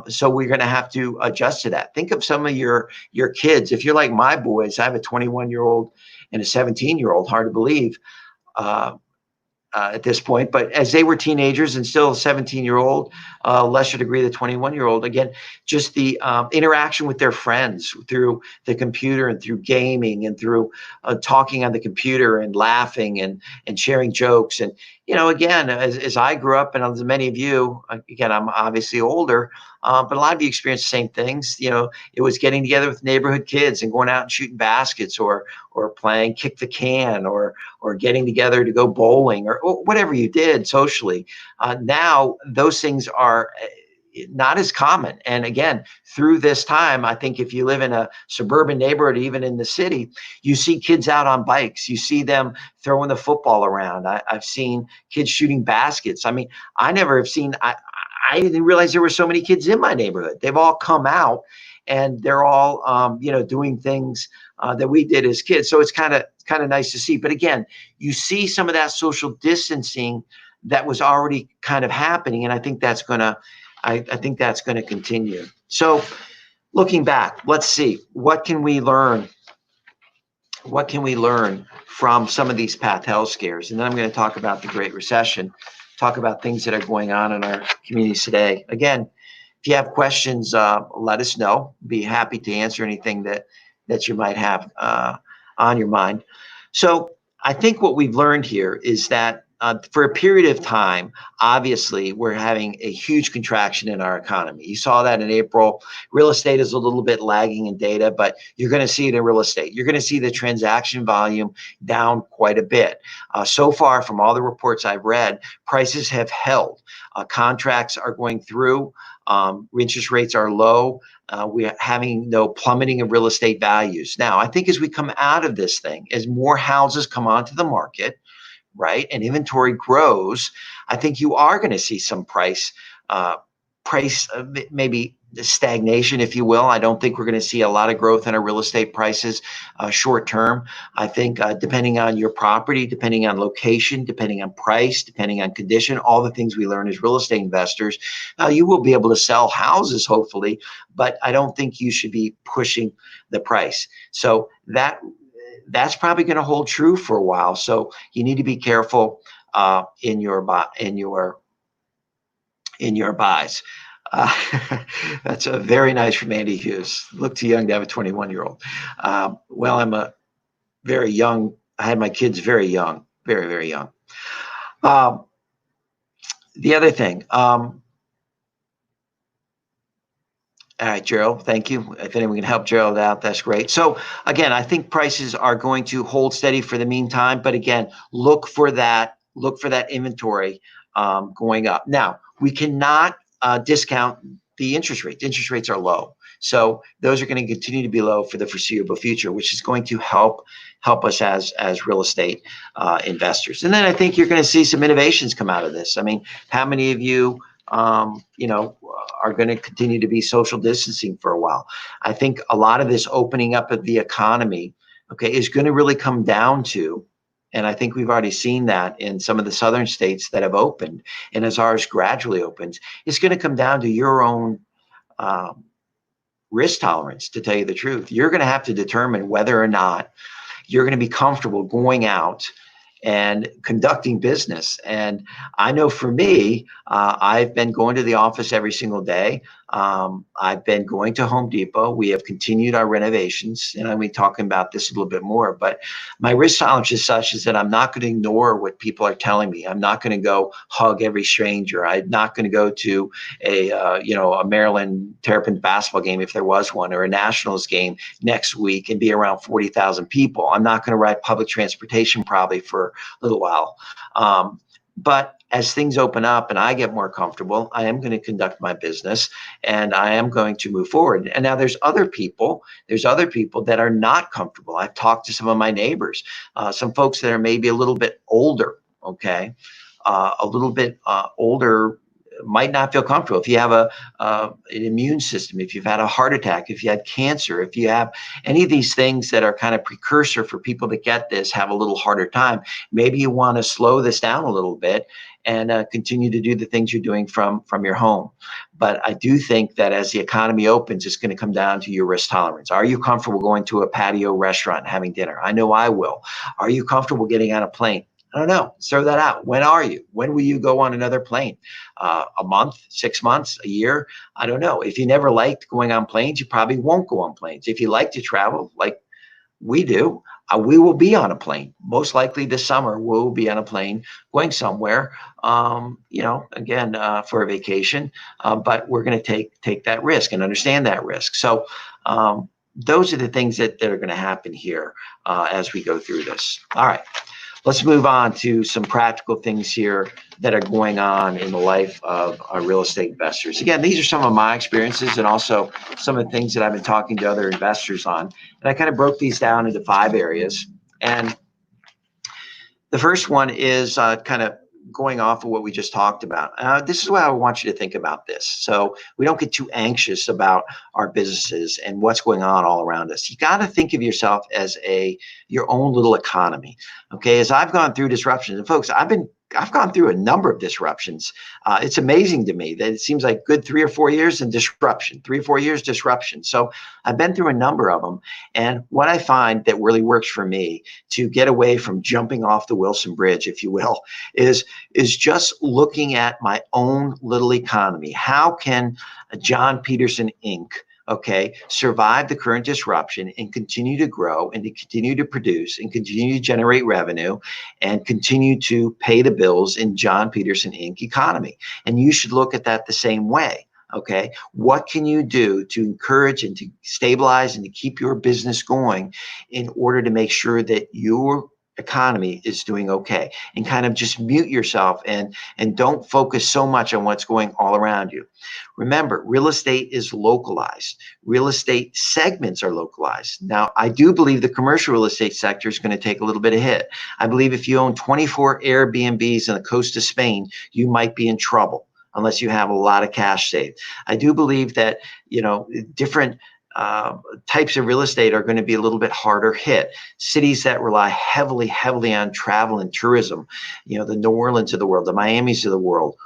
[SPEAKER 1] So we're going to have to adjust to that. Think of some of your kids. If you're like my boys, I have a 21-year-old and a 17-year-old, hard to believe at this point, but as they were teenagers and still a 17-year-old, lesser degree the 21-year-old, again, just the interaction with their friends through the computer and through gaming and through talking on the computer and laughing and sharing jokes. And again, as I grew up, and as many of you, again, I'm obviously older, but a lot of you experienced the same things. It was getting together with neighborhood kids and going out and shooting baskets, or playing kick the can, or getting together to go bowling, or whatever you did socially. Now those things are not as common. And again, through this time, I think if you live in a suburban neighborhood, even in the city, you see kids out on bikes. You see them throwing the football around. I've seen kids shooting baskets. I mean, I never have seen, I didn't realize there were so many kids in my neighborhood. They've all come out, and they're all, doing things that we did as kids. So it's kind of nice to see. But again, you see some of that social distancing that was already kind of happening, and I think that's going to continue. So looking back, let's see, what can we learn? What can we learn from some of these path health scares? And then I'm going to talk about the Great Recession, talk about things that are going on in our communities today. Again, if you have questions, let us know. Be happy to answer anything that you might have on your mind. So I think what we've learned here is that for a period of time, obviously, we're having a huge contraction in our economy. You saw that in April. Real estate is a little bit lagging in data, but you're going to see it in real estate. You're going to see the transaction volume down quite a bit. So far, from all the reports I've read, prices have held. Contracts are going through. Interest rates are low. We're having no plummeting of real estate values. Now, I think as we come out of this thing, as more houses come onto the market, right, and inventory grows, I think you are going to see some price maybe stagnation, if you will. I don't think we're going to see a lot of growth in our real estate prices short term. I think depending on your property, depending on location, depending on price, depending on condition, all the things we learn as real estate investors, you will be able to sell houses, hopefully, but I don't think you should be pushing the price. So that's probably going to hold true for a while. So you need to be careful in your buys. That's a very nice from Andy Hughes. Look too young to have a 21-year-old. Well, I'm a very young. I had my kids very young, very, very young. The other thing. All right, Gerald, thank you. If anyone can help Gerald out, that's great. So again, I think prices are going to hold steady for the meantime, but again, look for that inventory going up. Now, we cannot discount the interest rates. Interest rates are low. So those are going to continue to be low for the foreseeable future, which is going to help us as real estate investors. And then I think you're going to see some innovations come out of this. I mean, how many of you, are going to continue to be social distancing for a while. I think a lot of this opening up of the economy, okay, is going to really come down to, and I think we've already seen that in some of the southern states that have opened, and as ours gradually opens, it's going to come down to your own risk tolerance, to tell you the truth. You're going to have to determine whether or not you're going to be comfortable going out and conducting business. And I know for me, I've been going to the office every single day. I've been going to Home Depot. We have continued our renovations, and I'll be talking about this a little bit more, but my risk tolerance is such is that I'm not going to ignore what people are telling me. I'm not going to go hug every stranger. I'm not going to go to a Maryland Terrapins basketball game, if there was one, or a Nationals game next week and be around 40,000 people. I'm not going to ride public transportation probably for a little while. But as things open up and I get more comfortable, I am going to conduct my business and I am going to move forward. And now there's other people that are not comfortable. I've talked to some of my neighbors, some folks that are maybe a little bit older, okay, a little bit older, might not feel comfortable. If you have an immune system, if you've had a heart attack, if you had cancer, if you have any of these things that are kind of precursor for people that get this, have a little harder time, maybe you want to slow this down a little bit and continue to do the things you're doing from your home. But I do think that as the economy opens, it's going to come down to your risk tolerance. Are you comfortable going to a patio restaurant and having dinner? I know I will. Are you comfortable getting on a plane? I don't know. Throw that out. When are you? When will you go on another plane? A month, 6 months, a year? I don't know. If you never liked going on planes, you probably won't go on planes. If you like to travel like we do, we will be on a plane. Most likely this summer, we'll be on a plane going somewhere, again, for a vacation. But we're going to take that risk and understand that risk. So those are the things that are going to happen here as we go through this. All right. Let's move on to some practical things here that are going on in the life of our real estate investors. Again, these are some of my experiences and also some of the things that I've been talking to other investors on. And I kind of broke these down into 5 areas. And the first one is kind of going off of what we just talked about. This is why I want you to think about this. So we don't get too anxious about our businesses and what's going on all around us. You got to think of yourself as your own little economy. Okay. As I've gone through disruptions, and folks, I've gone through a number of disruptions. It's amazing to me that it seems like good 3 or 4 years in disruption, 3 or 4 years disruption. So I've been through a number of them. And what I find that really works for me to get away from jumping off the Wilson Bridge, if you will, is just looking at my own little economy. How can John Peterson Inc., okay, survive the current disruption and continue to grow and to continue to produce and continue to generate revenue and continue to pay the bills in John Peterson Inc. economy? And you should look at that the same way. Okay, what can you do to encourage and to stabilize and to keep your business going in order to make sure that your economy is doing okay? And kind of just mute yourself and don't focus so much on what's going all around you. Remember, real estate is localized. Real estate segments are localized. Now, I do believe the commercial real estate sector is going to take a little bit of hit. I believe if you own 24 Airbnbs on the coast of Spain, you might be in trouble unless you have a lot of cash saved. I do believe that, different types of real estate are going to be a little bit harder hit. Cities that rely heavily on travel and tourism, the New Orleans of the world, the Miamis of the world,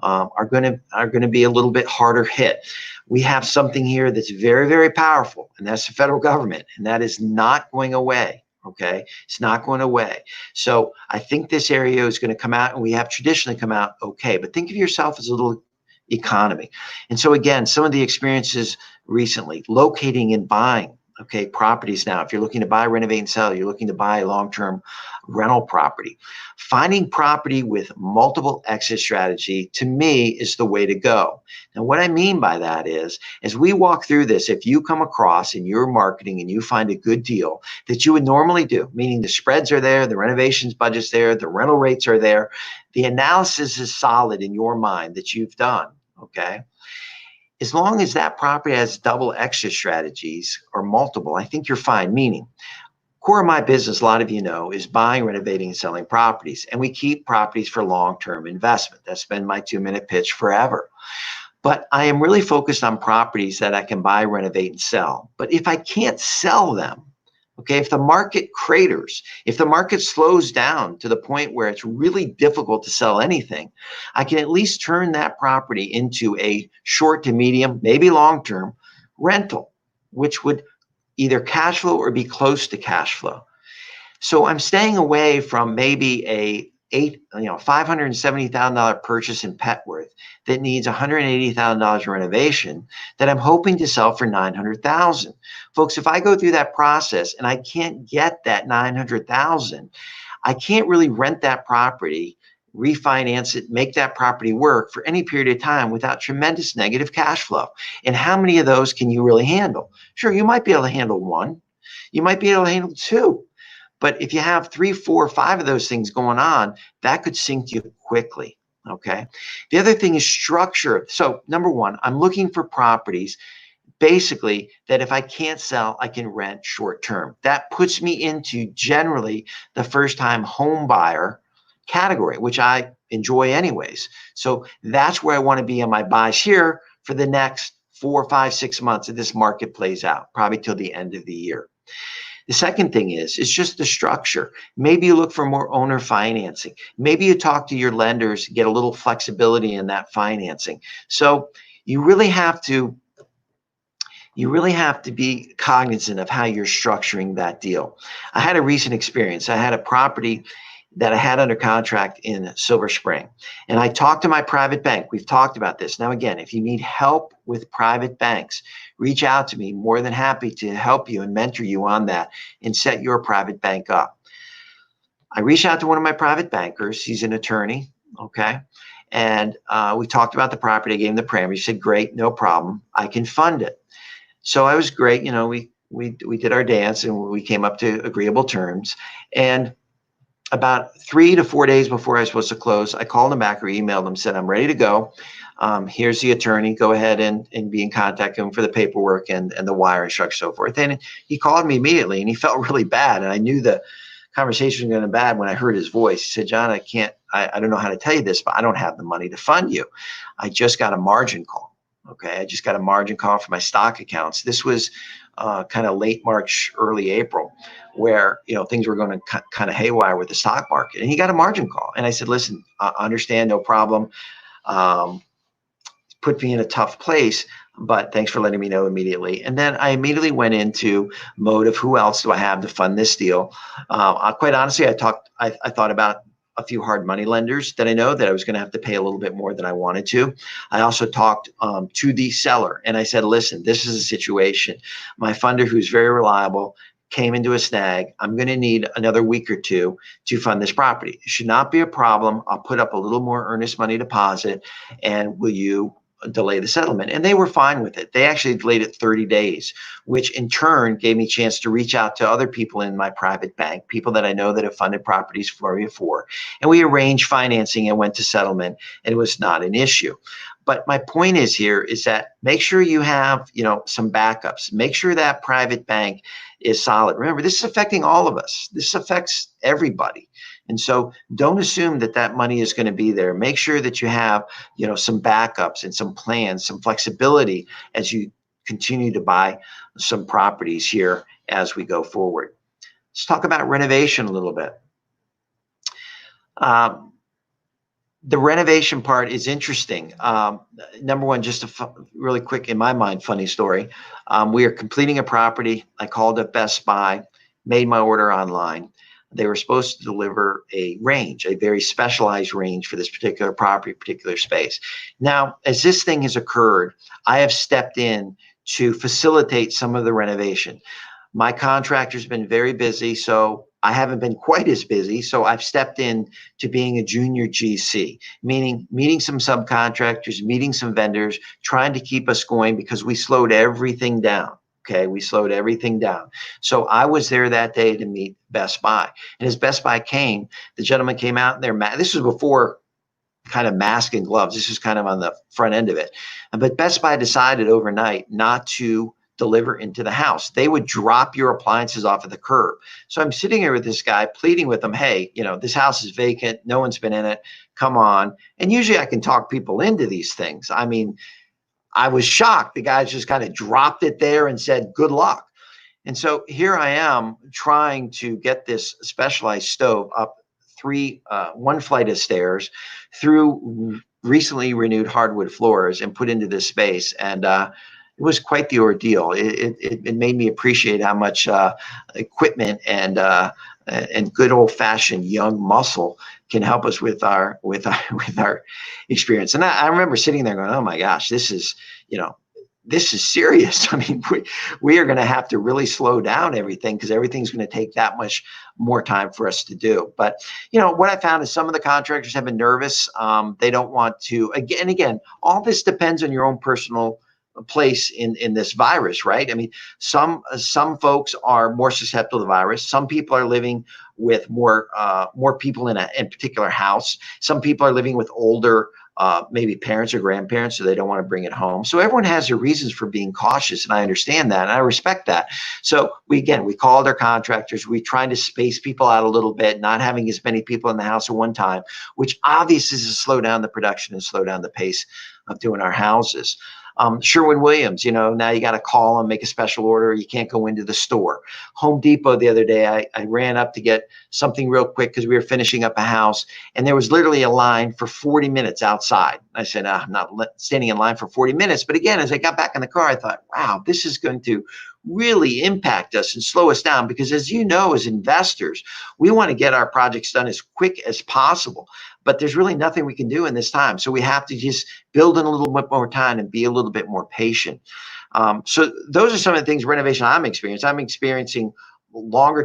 [SPEAKER 1] are going to be a little bit harder hit. We have something here that's very, very powerful, and that's the federal government, and that is not going away. Okay, it's not going away. So I think this area is going to come out, and we have traditionally come out okay. But think of yourself as a little economy. And so again, some of the experiences recently, locating and buying, okay, properties now. If you're looking to buy, renovate, and sell, you're looking to buy a long-term rental property. Finding property with multiple exit strategy, to me, is the way to go. Now, what I mean by that is, as we walk through this, if you come across in your marketing and you find a good deal that you would normally do, meaning the spreads are there, the renovations budget's there, the rental rates are there, the analysis is solid in your mind that you've done, okay? As long as that property has double exit strategies or multiple, I think you're fine. Meaning, core of my business, a lot of you know, is buying, renovating, and selling properties. And we keep properties for long-term investment. That's been my 2-minute pitch forever. But I am really focused on properties that I can buy, renovate, and sell. But if I can't sell them, okay, if the market craters, if the market slows down to the point where it's really difficult to sell anything, I can at least turn that property into a short to medium, maybe long-term rental, which would either cash flow or be close to cash flow. So I'm staying away from maybe a $570,000 purchase in Petworth that needs $180,000 renovation that I'm hoping to sell for $900,000. Folks, if I go through that process and I can't get that $900,000, I can't really rent that property, refinance it, make that property work for any period of time without tremendous negative cash flow. And how many of those can you really handle? Sure, you might be able to handle one. You might be able to handle two. But if you have 3, 4, 5 of those things going on, that could sink you quickly, okay? The other thing is structure. So number one, I'm looking for properties basically that if I can't sell, I can rent short term. That puts me into generally the first time home buyer category, which I enjoy anyways. So that's where I want to be on my buys here for the next 4, 5, 6 months that this market plays out, probably till the end of the year. The second thing is, it's just the structure. Maybe you look for more owner financing. Maybe you talk to your lenders, get a little flexibility in that financing. So you really have to be cognizant of how you're structuring that deal. I had a recent experience. I had a property that I had under contract in Silver Spring. And I talked to my private bank. We've talked about this. Now, again, if you need help with private banks, reach out to me. More than happy to help you and mentor you on that and set your private bank up. I reached out to one of my private bankers. He's an attorney, okay? And we talked about the property. I gave him the parameters. He said, great, no problem. I can fund it. So I was great. You know, we did our dance and we came up to agreeable terms. And about 3 to 4 days before I was supposed to close, I called him back or emailed him, said, I'm ready to go. Here's the attorney. Go ahead and be in contact with him for the paperwork and the wire instructions, so forth. And he called me immediately and he felt really bad. And I knew the conversation was going to be bad when I heard his voice. He said, John, I don't know how to tell you this, but I don't have the money to fund you. I just got a margin call. Okay. I just got a margin call for my stock accounts. This was kind of late March, early April, where, you know, things were going to kind of haywire with the stock market. And he got a margin call. And I said, listen, I understand, no problem. Put me in a tough place, but thanks for letting me know immediately. And then I immediately went into mode of who else do I have to fund this deal? Quite honestly, I thought about a few hard money lenders that I know that I was going to have to pay a little bit more than I wanted to. I also talked to the seller and I said, listen, this is a situation. My funder, who's very reliable, came into a snag. I'm going to need another week or two to fund this property. It should not be a problem. I'll put up a little more earnest money deposit, and will you delay the settlement? And they were fine with it. They actually delayed it 30 days, which in turn gave me a chance to reach out to other people in my private bank, people that I know that have funded properties for me before. And we arranged financing and went to settlement, and it was not an issue. But my point is here is that make sure you have, you know, some backups. Make sure that private bank is solid. Remember, this is affecting all of us. This affects everybody. And so don't assume that that money is going to be there. Make sure that you have, you know, some backups and some plans, some flexibility as you continue to buy some properties here as we go forward. Let's talk about renovation a little bit. The renovation part is interesting. Number one, just a really quick, in my mind, funny story. We are completing a property. I called up Best Buy, made my order online. They were supposed to deliver a range, a very specialized range for this particular property, particular space. Now, as this thing has occurred, I have stepped in to facilitate some of the renovation. My contractor's been very busy, so I haven't been quite as busy. So I've stepped in to being a junior GC, meaning meeting some subcontractors, meeting some vendors, trying to keep us going because we slowed everything down. Okay, we slowed everything down. So I was there that day to meet Best Buy. And as Best Buy came, the gentleman came out in their mask. This was before kind of mask and gloves. This was kind of on the front end of it. But Best Buy decided overnight not to deliver into the house. They would drop your appliances off at the curb. So I'm sitting here with this guy pleading with him, hey, you know, this house is vacant. No one's been in it. Come on. And usually I can talk people into these things. I mean, I was shocked. The guys just kind of dropped it there and said, good luck. And so here I am trying to get this specialized stove up one flight of stairs through recently renewed hardwood floors and put into this space. And it was quite the ordeal. It made me appreciate how much equipment and good old fashioned young muscle can help us with our experience. And I remember sitting there going, oh my gosh, this is serious. I mean, we are going to have to really slow down everything because everything's going to take that much more time for us to do. But, what I found is some of the contractors have been nervous. They don't want to, again, all this depends on your own personal place in this virus, right? I mean, some folks are more susceptible to the virus. Some people are living with more people in a particular house. Some people are living with older maybe parents or grandparents, so they don't want to bring it home. So everyone has their reasons for being cautious, and I understand that, and I respect that. So we called our contractors. We tried to space people out a little bit, not having as many people in the house at one time, which obviously is to slow down the production and slow down the pace of doing our houses. Sherwin-Williams, now you got to call and make a special order. You can't go into the store. Home Depot the other day, I ran up to get something real quick because we were finishing up a house, and there was literally a line for 40 minutes outside. I said, I'm not standing in line for 40 minutes. But again, as I got back in the car, I thought, wow, this is going to really impact us and slow us down because, as you know, as investors, we want to get our projects done as quick as possible. But there's really nothing we can do in this time. So we have to just build in a little bit more time and be a little bit more patient. So those are some of the things, renovation, I'm experiencing. I'm experiencing longer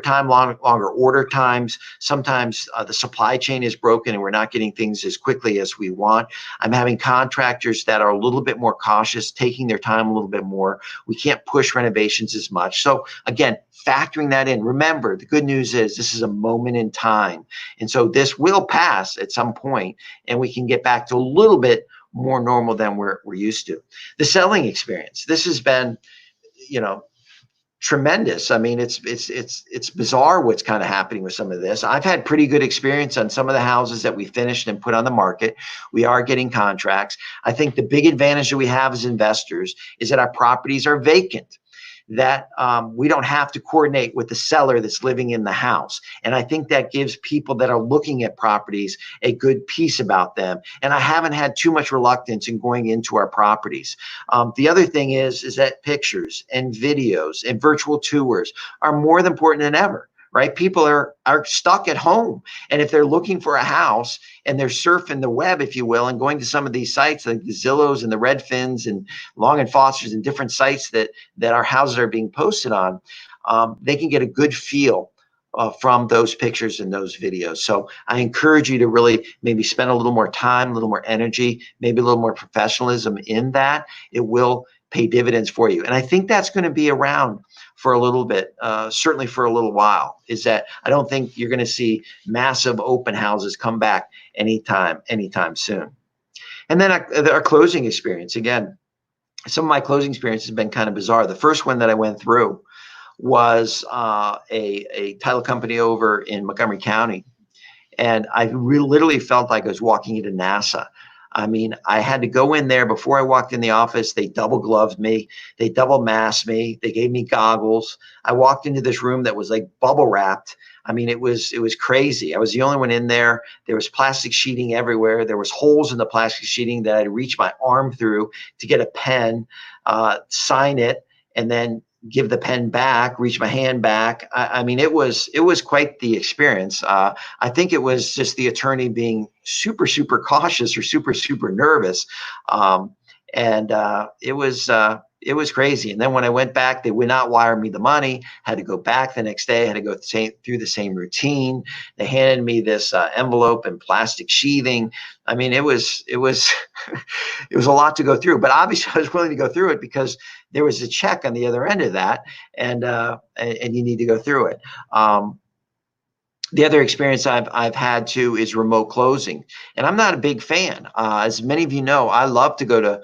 [SPEAKER 1] order times. Sometimes the supply chain is broken and we're not getting things as quickly as we want. I'm having contractors that are a little bit more cautious, taking their time a little bit more. We can't push renovations as much. So again, factoring that in. Remember, the good news is this is a moment in time. And so this will pass at some point and we can get back to a little bit more normal than we're used to. The selling experience. This has been, tremendous. I mean, it's bizarre what's kind of happening with some of this. I've had pretty good experience on some of the houses that we finished and put on the market. We are getting contracts. I think the big advantage that we have as investors is that our properties are vacant, that we don't have to coordinate with the seller that's living in the house. And I think that gives people that are looking at properties a good piece about them. And I haven't had too much reluctance in going into our properties. The other thing is that pictures and videos and virtual tours are more important than ever. Right? People are stuck at home. And if they're looking for a house and they're surfing the web, if you will, and going to some of these sites like the Zillows and the Redfins and Long and Fosters and different sites that our houses are being posted on, they can get a good feel from those pictures and those videos. So I encourage you to really maybe spend a little more time, a little more energy, maybe a little more professionalism in that. It will pay dividends for you. And I think that's going to be around for a little bit, certainly for a little while, is that I don't think you're going to see massive open houses come back anytime soon. And then our closing experience, again, some of my closing experience has been kind of bizarre. The first one that I went through was a title company over in Montgomery County. And I literally felt like I was walking into NASA. I mean, I had to go in there before I walked in the office. They double gloved me. They double masked me. They gave me goggles. I walked into this room that was like bubble wrapped. I mean, it was crazy. I was the only one in there. There was plastic sheeting everywhere. There was holes in the plastic sheeting that I'd reach my arm through to get a pen, sign it, and then give the pen back, reach my hand back. I mean, it was quite the experience. I think it was just the attorney being super, super cautious or super, super nervous. It was crazy. And then when I went back, they would not wire me the money. Had to go back the next day. Had to go through the same routine. They handed me this envelope and plastic sheathing. I mean, it was it was a lot to go through. But obviously, I was willing to go through it because there was a check on the other end of that, and you need to go through it. The other experience I've had too is remote closing, and I'm not a big fan. As many of you know, I love to go to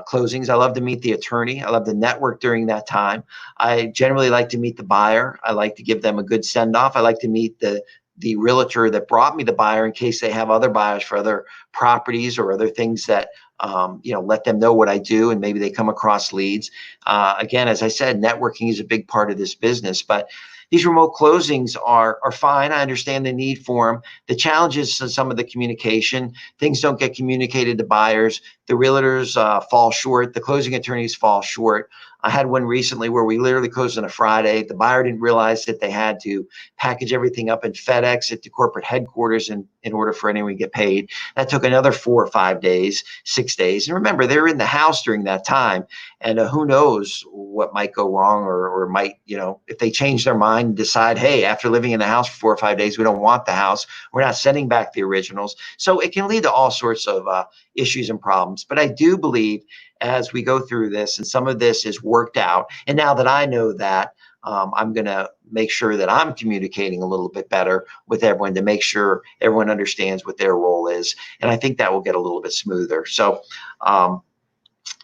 [SPEAKER 1] closings. I love to meet the attorney. I love to network during that time. I generally like to meet the buyer. I like to give them a good send off. I like to meet the the realtor that brought me the buyer in case they have other buyers for other properties or other things that, let them know what I do, and maybe they come across leads. Again, as I said, networking is a big part of this business, but these remote closings are fine. I understand the need for them. The challenge is some of the communication. Things don't get communicated to buyers. The realtors fall short. The closing attorneys fall short. I had one recently where we literally closed on a Friday. The buyer didn't realize that they had to package everything up and FedEx it to corporate headquarters in order for anyone to get paid. That took another 4 or 5 days, 6 days. And remember, they're in the house during that time. And who knows what might go wrong or might, if they change their mind and decide, hey, after living in the house for 4 or 5 days, we don't want the house. We're not sending back the originals. So it can lead to all sorts of issues and problems. But I do believe as we go through this and some of this is worked out, and now that I know that, I'm going to make sure that I'm communicating a little bit better with everyone to make sure everyone understands what their role is. And I think that will get a little bit smoother. So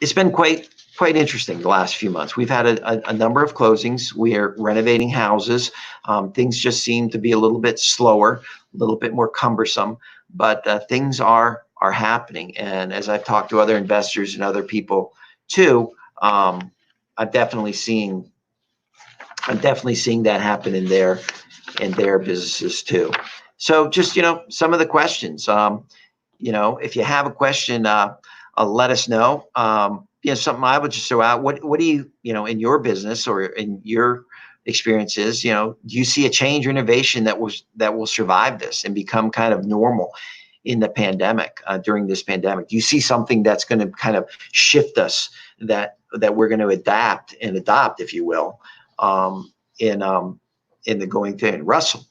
[SPEAKER 1] it's been quite interesting the last few months. We've had a number of closings. We are renovating houses. Things just seem to be a little bit slower, a little bit more cumbersome, but things are happening. And as I've talked to other investors and other people too, I'm definitely seeing that happen in their businesses too. So just, some of the questions, if you have a question, let us know. Something I would just throw out. What do you, in your business or in your experiences, do you see a change or innovation that will survive this and become kind of normal in the pandemic, during this pandemic? Do you see something that's going to kind of shift us that we're going to adapt and adopt, if you will, in the going thing? Russell.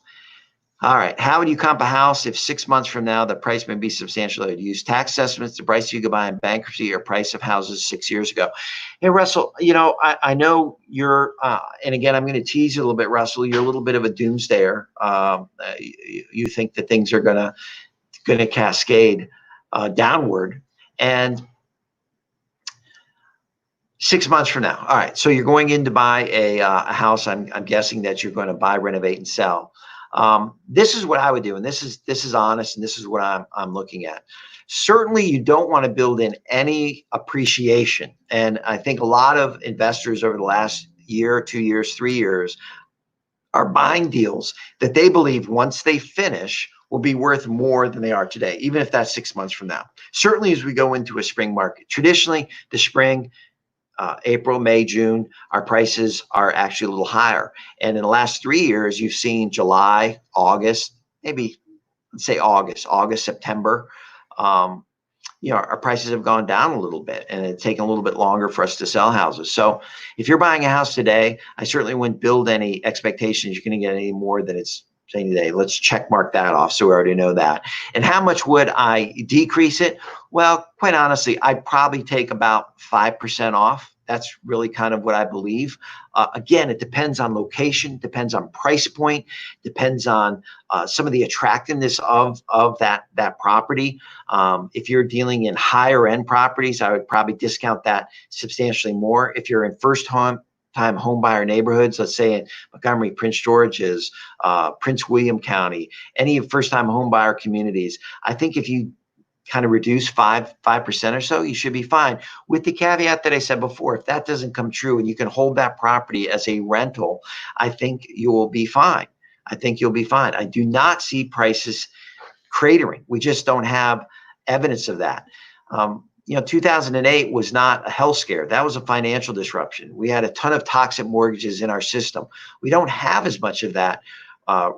[SPEAKER 1] All right. How would you comp a house if 6 months from now the price may be substantially? Do you use tax assessments, the price you could buy in bankruptcy, or price of houses 6 years ago? Hey, Russell, I know you're, and again, I'm going to tease you a little bit, Russell. You're a little bit of a doomsdayer. You think that things are going to cascade downward, and 6 months from now. All right. So you're going in to buy a house. I'm guessing that you're going to buy, renovate, and sell. This is what I would do, and this is honest, and this is what I'm looking at. Certainly, you don't want to build in any appreciation, and I think a lot of investors over the last year, 2 years, 3 years are buying deals that they believe once they finish will be worth more than they are today, even if that's 6 months from now. Certainly, as we go into a spring market, traditionally the spring, April, May, June, our prices are actually a little higher. And in the last 3 years, you've seen July, August, maybe let's say August, September, our prices have gone down a little bit, and it's taken a little bit longer for us to sell houses. So if you're buying a house today, I certainly wouldn't build any expectations you're going to get any more than it's saying today. Let's check mark that off, so we already know that. And how much would I decrease it? Well, quite honestly, I'd probably take about 5% off. That's really kind of what I believe. Again, it depends on location, depends on price point, depends on some of the attractiveness of that property. If you're dealing in higher end properties, I would probably discount that substantially more. If you're in first-time home buyer neighborhoods, let's say in Montgomery, Prince George's, Prince William County, any first-time home buyer communities, I think if you kind of reduce 5% or so, you should be fine. With the caveat that I said before, if that doesn't come true and you can hold that property as a rental, I think you will be fine. I think you'll be fine. I do not see prices cratering. We just don't have evidence of that. 2008 was not a health scare. That was a financial disruption. We had a ton of toxic mortgages in our system. We don't have as much of that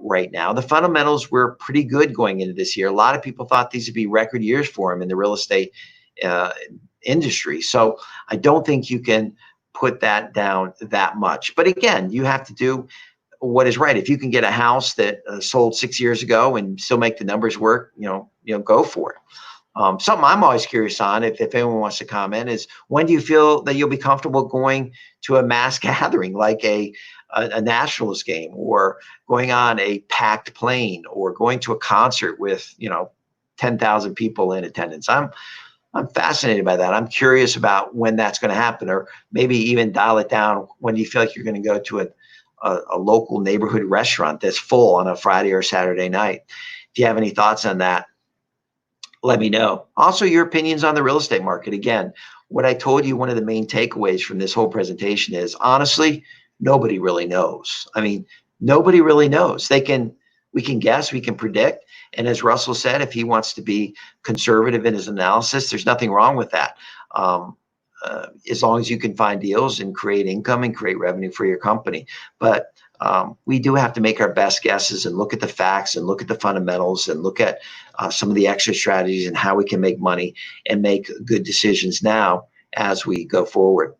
[SPEAKER 1] right now. The fundamentals were pretty good going into this year. A lot of people thought these would be record years for them in the real estate industry. So I don't think you can put that down that much. But again, you have to do what is right. If you can get a house that sold 6 years ago and still make the numbers work, go for it. Something I'm always curious on, if anyone wants to comment, is when do you feel that you'll be comfortable going to a mass gathering like a Nationals game, or going on a packed plane, or going to a concert with 10,000 people in attendance? I'm fascinated by that. I'm curious about when that's going to happen, or maybe even dial it down. When do you feel like you're going to go to a local neighborhood restaurant that's full on a Friday or Saturday night. If you have any thoughts on that, let me know. Also, your opinions on the real estate market. Again, what I told you, one of the main takeaways from this whole presentation is, honestly, nobody really knows. I mean, nobody really knows. We can guess, we can predict. And as Russell said, if he wants to be conservative in his analysis, there's nothing wrong with that. As long as you can find deals and create income and create revenue for your company. But we do have to make our best guesses and look at the facts and look at the fundamentals and look at some of the extra strategies and how we can make money and make good decisions now as we go forward.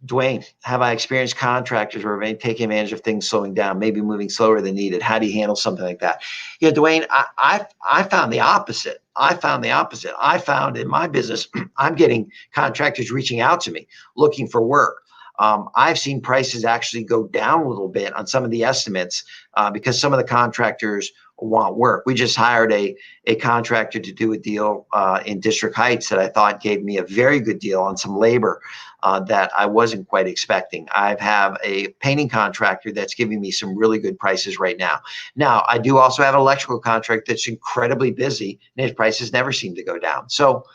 [SPEAKER 1] Dwayne, have I experienced contractors who are taking advantage of things slowing down, maybe moving slower than needed? How do you handle something like that? Yeah, Dwayne, I found the opposite. I found in my business, I'm getting contractors reaching out to me looking for work. I've seen prices actually go down a little bit on some of the estimates because some of the contractors want work. We just hired a contractor to do a deal in District Heights that I thought gave me a very good deal on some labor that I wasn't quite expecting. I have a painting contractor that's giving me some really good prices right now. Now, I do also have an electrical contractor that's incredibly busy and his prices never seem to go down. So,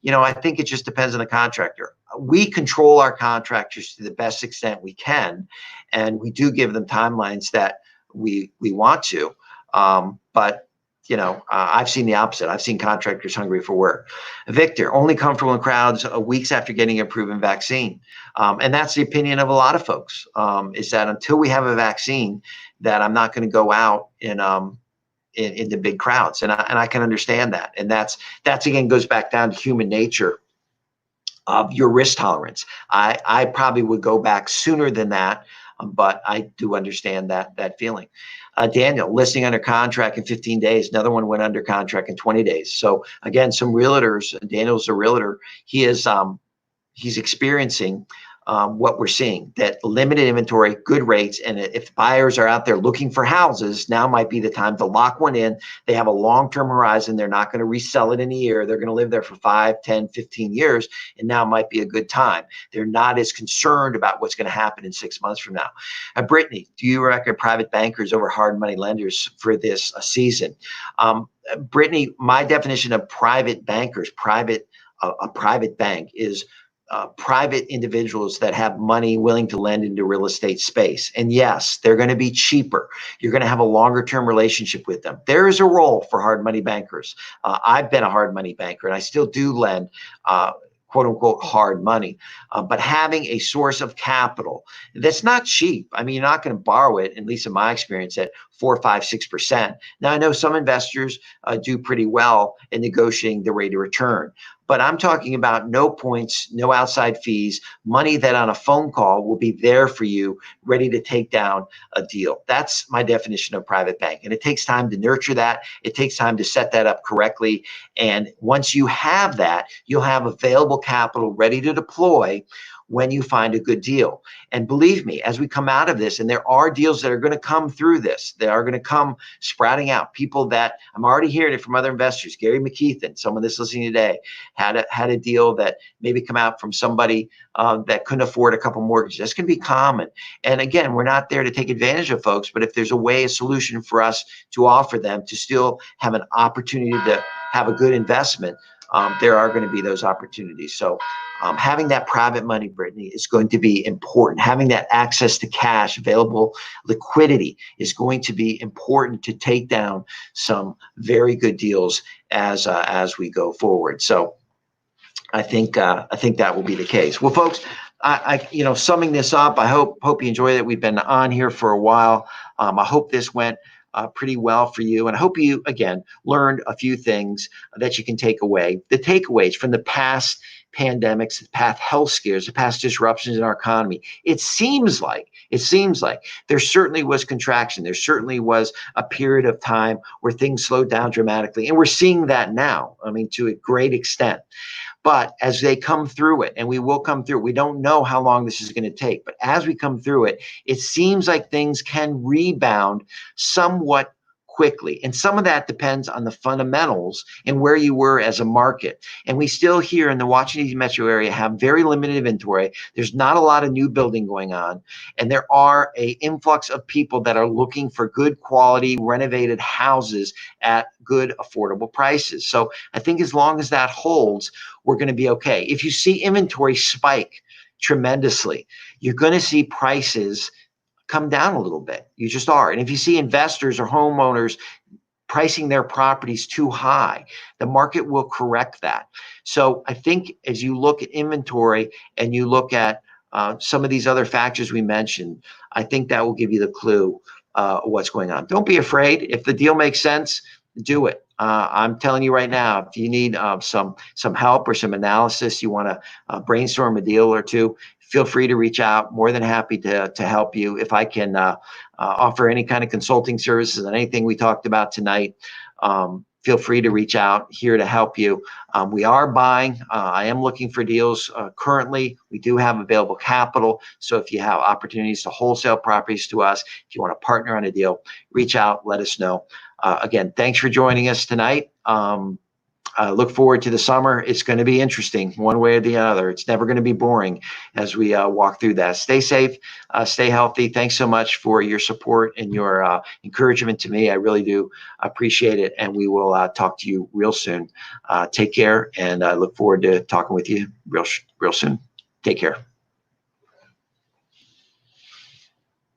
[SPEAKER 1] you know, I think it just depends on the contractor. We control our contractors to the best extent we can, and we do give them timelines that we want to. But you know, I've seen the opposite. I've seen contractors hungry for work. Victor, only comfortable in crowds weeks after getting a proven vaccine. And that's the opinion of a lot of folks, is that until we have a vaccine, that I'm not going to go out in the big crowds. And I can understand that. And that's again, goes back down to human nature of your risk tolerance. I probably would go back sooner than that, but I do understand that feeling. Daniel, listing under contract in 15 days. Another one went under contract in 20 days. So again, some realtors, Daniel's a realtor, he's experiencing what we're seeing, that limited inventory, good rates, and if buyers are out there looking for houses, now might be the time to lock one in. They have a long-term horizon. They're not going to resell it in a year. They're going to live there for 5, 10, 15 years, and now might be a good time. They're not as concerned about what's going to happen in 6 months from now. Brittany, do you reckon private bankers over hard money lenders for this season? Brittany, my definition of private bankers, a private bank is private individuals that have money willing to lend into real estate space. And yes, they're going to be cheaper. You're going to have a longer term relationship with them. There is a role for hard money bankers. I've been a hard money banker and I still do lend quote unquote hard money, but having a source of capital that's not cheap. I mean, you're not going to borrow it, at least in my experience, at 4, 5, 6%. Now, I know some investors do pretty well in negotiating the rate of return, but I'm talking about no points, no outside fees, money that on a phone call will be there for you, ready to take down a deal. That's my definition of private bank. And it takes time to nurture that. It takes time to set that up correctly. And once you have that, you'll have available capital ready to deploy when you find a good deal. And believe me, as we come out of this, and there are deals that are going to come through this, they are going to come sprouting out. People that I'm already hearing it from other investors. Gary McKeithen, someone that's listening today, had a deal that maybe come out from somebody that couldn't afford a couple mortgages. That's going to be common. And again, we're not there to take advantage of folks, but if there's a solution for us to offer them to still have an opportunity to have a good investment, there are going to be those opportunities. So having that private money, Brittany, is going to be important. Having that access to cash, available liquidity is going to be important to take down some very good deals as we go forward. So I think that will be the case. Well, folks, summing this up, I hope you enjoy it. We've been on here for a while. I hope this went pretty well for you. And I hope you, again, learned a few things that you can take away. The takeaways from the past pandemics, the past health scares, the past disruptions in our economy. It seems like there certainly was contraction. There certainly was a period of time where things slowed down dramatically. And we're seeing that now, I mean, to a great extent. But as they come through it, and we will come through it, we don't know how long this is going to take. But as we come through it, it seems like things can rebound somewhat quickly. And some of that depends on the fundamentals and where you were as a market. And we still here in the Washington D.C. metro area have very limited inventory. There's not a lot of new building going on. And there are an influx of people that are looking for good quality renovated houses at good affordable prices. So I think as long as that holds, we're going to be okay. If you see inventory spike tremendously, you're going to see prices come down a little bit. You just are. And if you see investors or homeowners pricing their properties too high, the market will correct that. So I think as you look at inventory and you look at some of these other factors we mentioned, I think that will give you the clue what's going on. Don't be afraid. If the deal makes sense, do it. I'm telling you right now, if you need some help or some analysis, you want to brainstorm a deal or two, feel free to reach out. More than happy to help you. If I can offer any kind of consulting services on anything we talked about tonight, feel free to reach out, here to help you. We are buying. I am looking for deals currently. We do have available capital. So if you have opportunities to wholesale properties to us, if you want to partner on a deal, reach out, let us know. Again, thanks for joining us tonight. Look forward to the summer. It's going to be interesting one way or the other. It's never going to be boring as we walk through that. Stay safe, stay healthy. Thanks so much for your support and your encouragement to me. I really do appreciate it. And we will talk to you real soon. Take care. And I look forward to talking with you real soon. Take care.